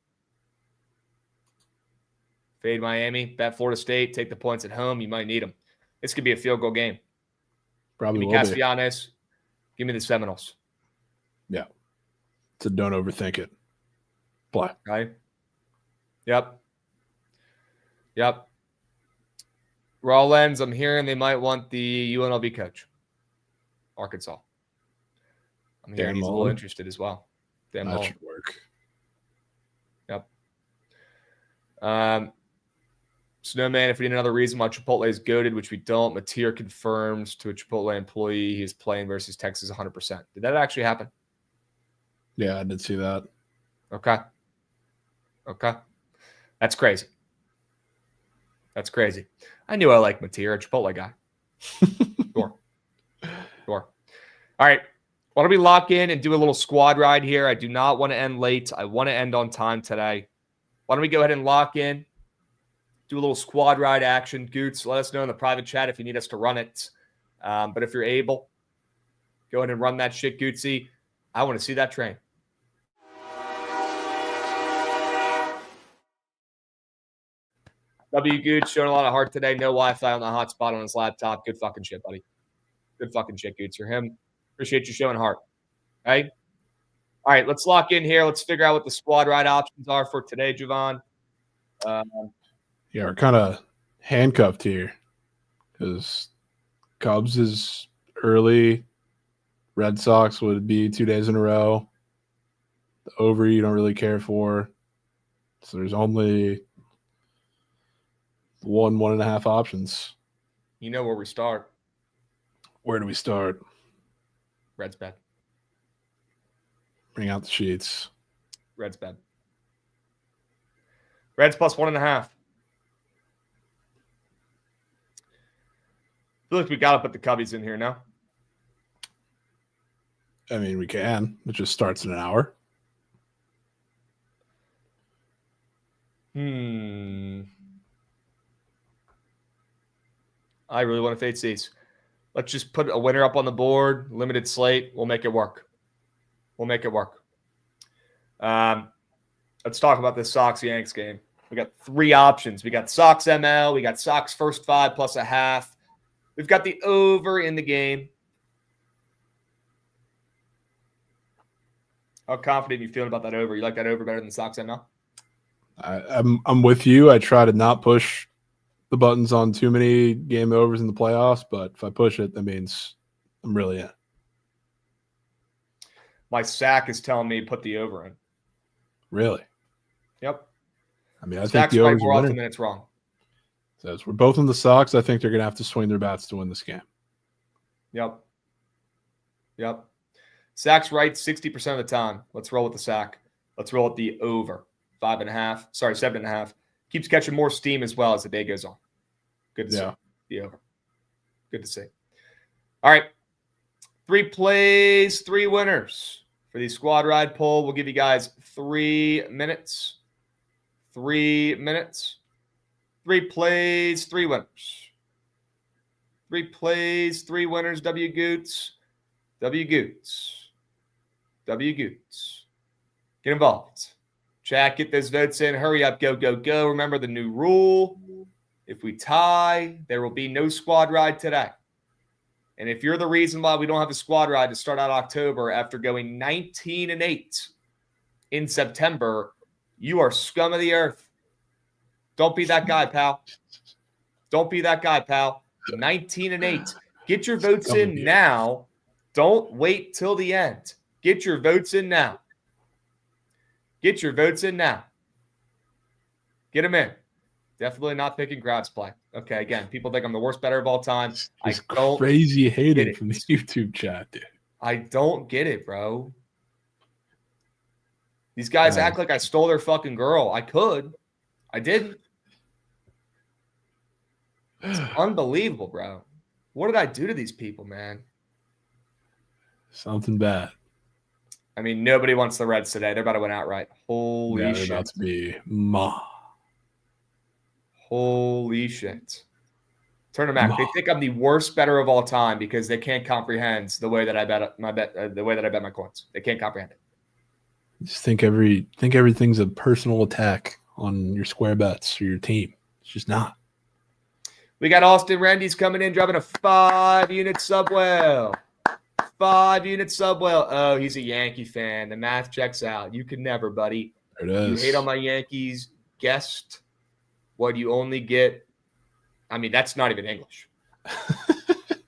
Fade Miami, bet Florida State, take the points at home. You might need them. This could be a field goal game. Probably give me Castellanos. Give me the Seminoles. Yeah. So don't overthink it. Play. Right? Yep. Rollins, I'm hearing they might want the UNLV coach. Arkansas. I'm hearing he's a little interested as well. That should work. Yep. Snowman, if we need another reason why Chipotle is goated, which we don't, Mateer confirms to a Chipotle employee he is playing versus Texas 100%. Did that actually happen? Yeah, I did see that. Okay. That's crazy. I knew I liked Mateer, a Chipotle guy. Sure. All right. Why don't we lock in and do a little squad ride here? I do not want to end late. I want to end on time today. Why don't we go ahead and lock in? Do a little squad ride action. Goots, let us know in the private chat if you need us to run it. But if you're able, go ahead and run that shit, Gootsy. I want to see that train. W. Goots showing a lot of heart today. No Wi-Fi on the hotspot on his laptop. Good fucking shit, buddy. Good fucking shit, Goots. You're him. Appreciate you showing heart. Okay? All right, let's lock in here. Let's figure out what the squad ride options are for today, Jovan. Yeah, we're kind of handcuffed here because Cubs is early. Red Sox would be 2 days in a row. The over you don't really care for. So there's only 1.5 options. You know where we start. Where do we start? Reds bet. Bring out the sheets. Reds bet. Reds plus 1.5. I feel like we got to put the Cubbies in here now. I mean, we can. It just starts in an hour. I really want to fade Cease. Let's just put a winner up on the board. Limited slate. We'll make it work. Let's talk about this Sox-Yanks game. We got 3 options. We got Sox ML. We got Sox first 5 plus a half. We've got the over in the game. How confident are you feeling about that over? You like that over better than Sox ML? I'm with you. I try to not push the buttons on too many game overs in the playoffs, but if I push it, that means I'm really in. My sack is telling me put the over in. Really? Yep. I mean, I think the over's more winner. often than it's wrong. So we're both in the Sox. I think they're going to have to swing their bats to win this game. Yep. Sack's right 60% of the time. Let's roll with the sack. Let's roll with the over. 7.5. Keeps catching more steam as well as the day goes on. Good to see. The over. Good to see. All right. 3 plays, 3 winners for the squad ride poll. We'll give you guys 3 minutes. 3 minutes. 3 plays, 3 winners. 3 plays, 3 winners. W. Goots. Get involved. Chat, get those votes in. Hurry up. Go. Remember the new rule. If we tie, there will be no squad ride today. And if you're the reason why we don't have a squad ride to start out October after going 19-8 in September, you are scum of the earth. Don't be that guy, pal. 19-8. Get your votes in now. Don't wait till the end. Get your votes in now. Get them in. Definitely not picking Krabs play. Okay, again, people think I'm the worst better of all time. It's crazy hating from the YouTube chat, dude. I don't get it, bro. These guys act like I stole their fucking girl. I could. I didn't. It's unbelievable, bro. What did I do to these people, man? Something bad. I mean, nobody wants the Reds today. They're about to win outright. Holy shit. They're about to be ma. Holy shit. Turn them back. They think I'm the worst better of all time because they can't comprehend the way that I bet my coins. They can't comprehend it. Just think everything's a personal attack on your square bets or your team. It's just not. We got Austin Randy's coming in, driving a 5-unit subwell. 5-unit subwell. Oh, he's a Yankee fan. The math checks out. You can never, buddy. There it is. You hate on my Yankees. Guessed what you only get. I mean, that's not even English.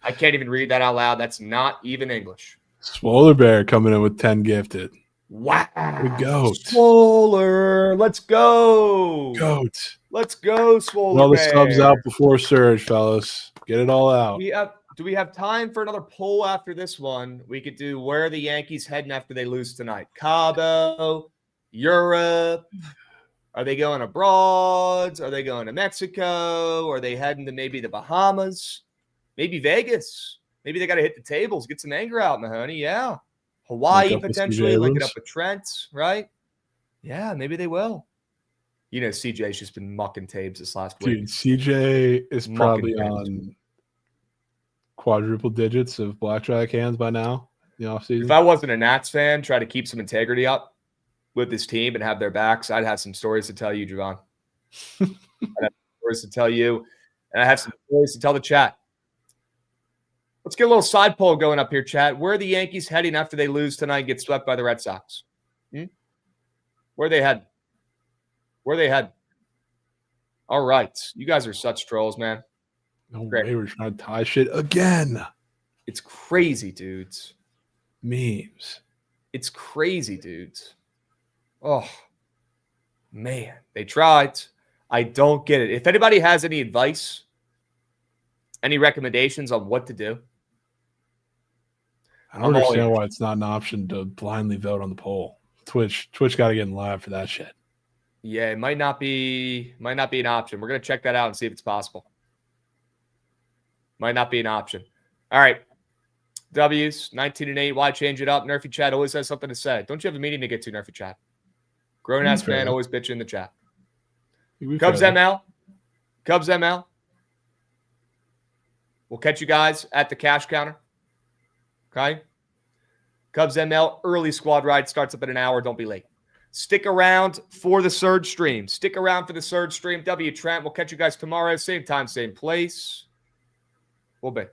I can't even read that out loud. That's not even English. Swoller Bear coming in with 10 gifted. Wow. The GOAT. Swoller. Let's go. GOAT. Let's go, Swoller All the Bear. subs out before surge, fellas. Get it all out. Do we have time for another poll after this one? We could do where are the Yankees heading after they lose tonight? Cabo, Europe. Are they going abroad? Are they going to Mexico? Are they heading to maybe the Bahamas? Maybe Vegas. Maybe they got to hit the tables, get some anger out, Mahoney. Yeah. Hawaii potentially. Link it up with Trent, right? Yeah, maybe they will. You know, CJ's just been mucking tapes this last week. Dude, CJ is probably on quadruple digits of blackjack hands by now in the offseason. If I wasn't a Nats fan, try to keep some integrity up with this team and have their backs, I'd have some stories to tell you, Jovan. I'd have stories to tell you, and I have some stories to tell the chat. Let's get a little side poll going up here, chat. Where are the Yankees heading after they lose tonight and get swept by the Red Sox? Where are they heading? Where are they heading? All right. You guys are such trolls, man. No way we're trying to tie shit again. It's crazy, dudes. Memes. It's crazy, dudes. Oh, man. They tried. I don't get it. If anybody has any advice, any recommendations on what to do, I don't understand why it's not an option to blindly vote on the poll. Twitch got to get in live for that shit. Yeah, it might not be an option. We're gonna check that out and see if it's possible. Might not be an option. All right. W's 19-8. Why change it up? Nerfy Chat always has something to say. Don't you have a meeting to get to, Nerfy Chat? Grown ass man always bitch in the chat. Cubs ML. Cubs ML. We'll catch you guys at the cash counter. Okay. Cubs ML early squad ride starts up in an hour. Don't be late. Stick around for the Surge stream. Stick around for the Surge stream. Trent. We'll catch you guys tomorrow. Same time, same place. We'll be.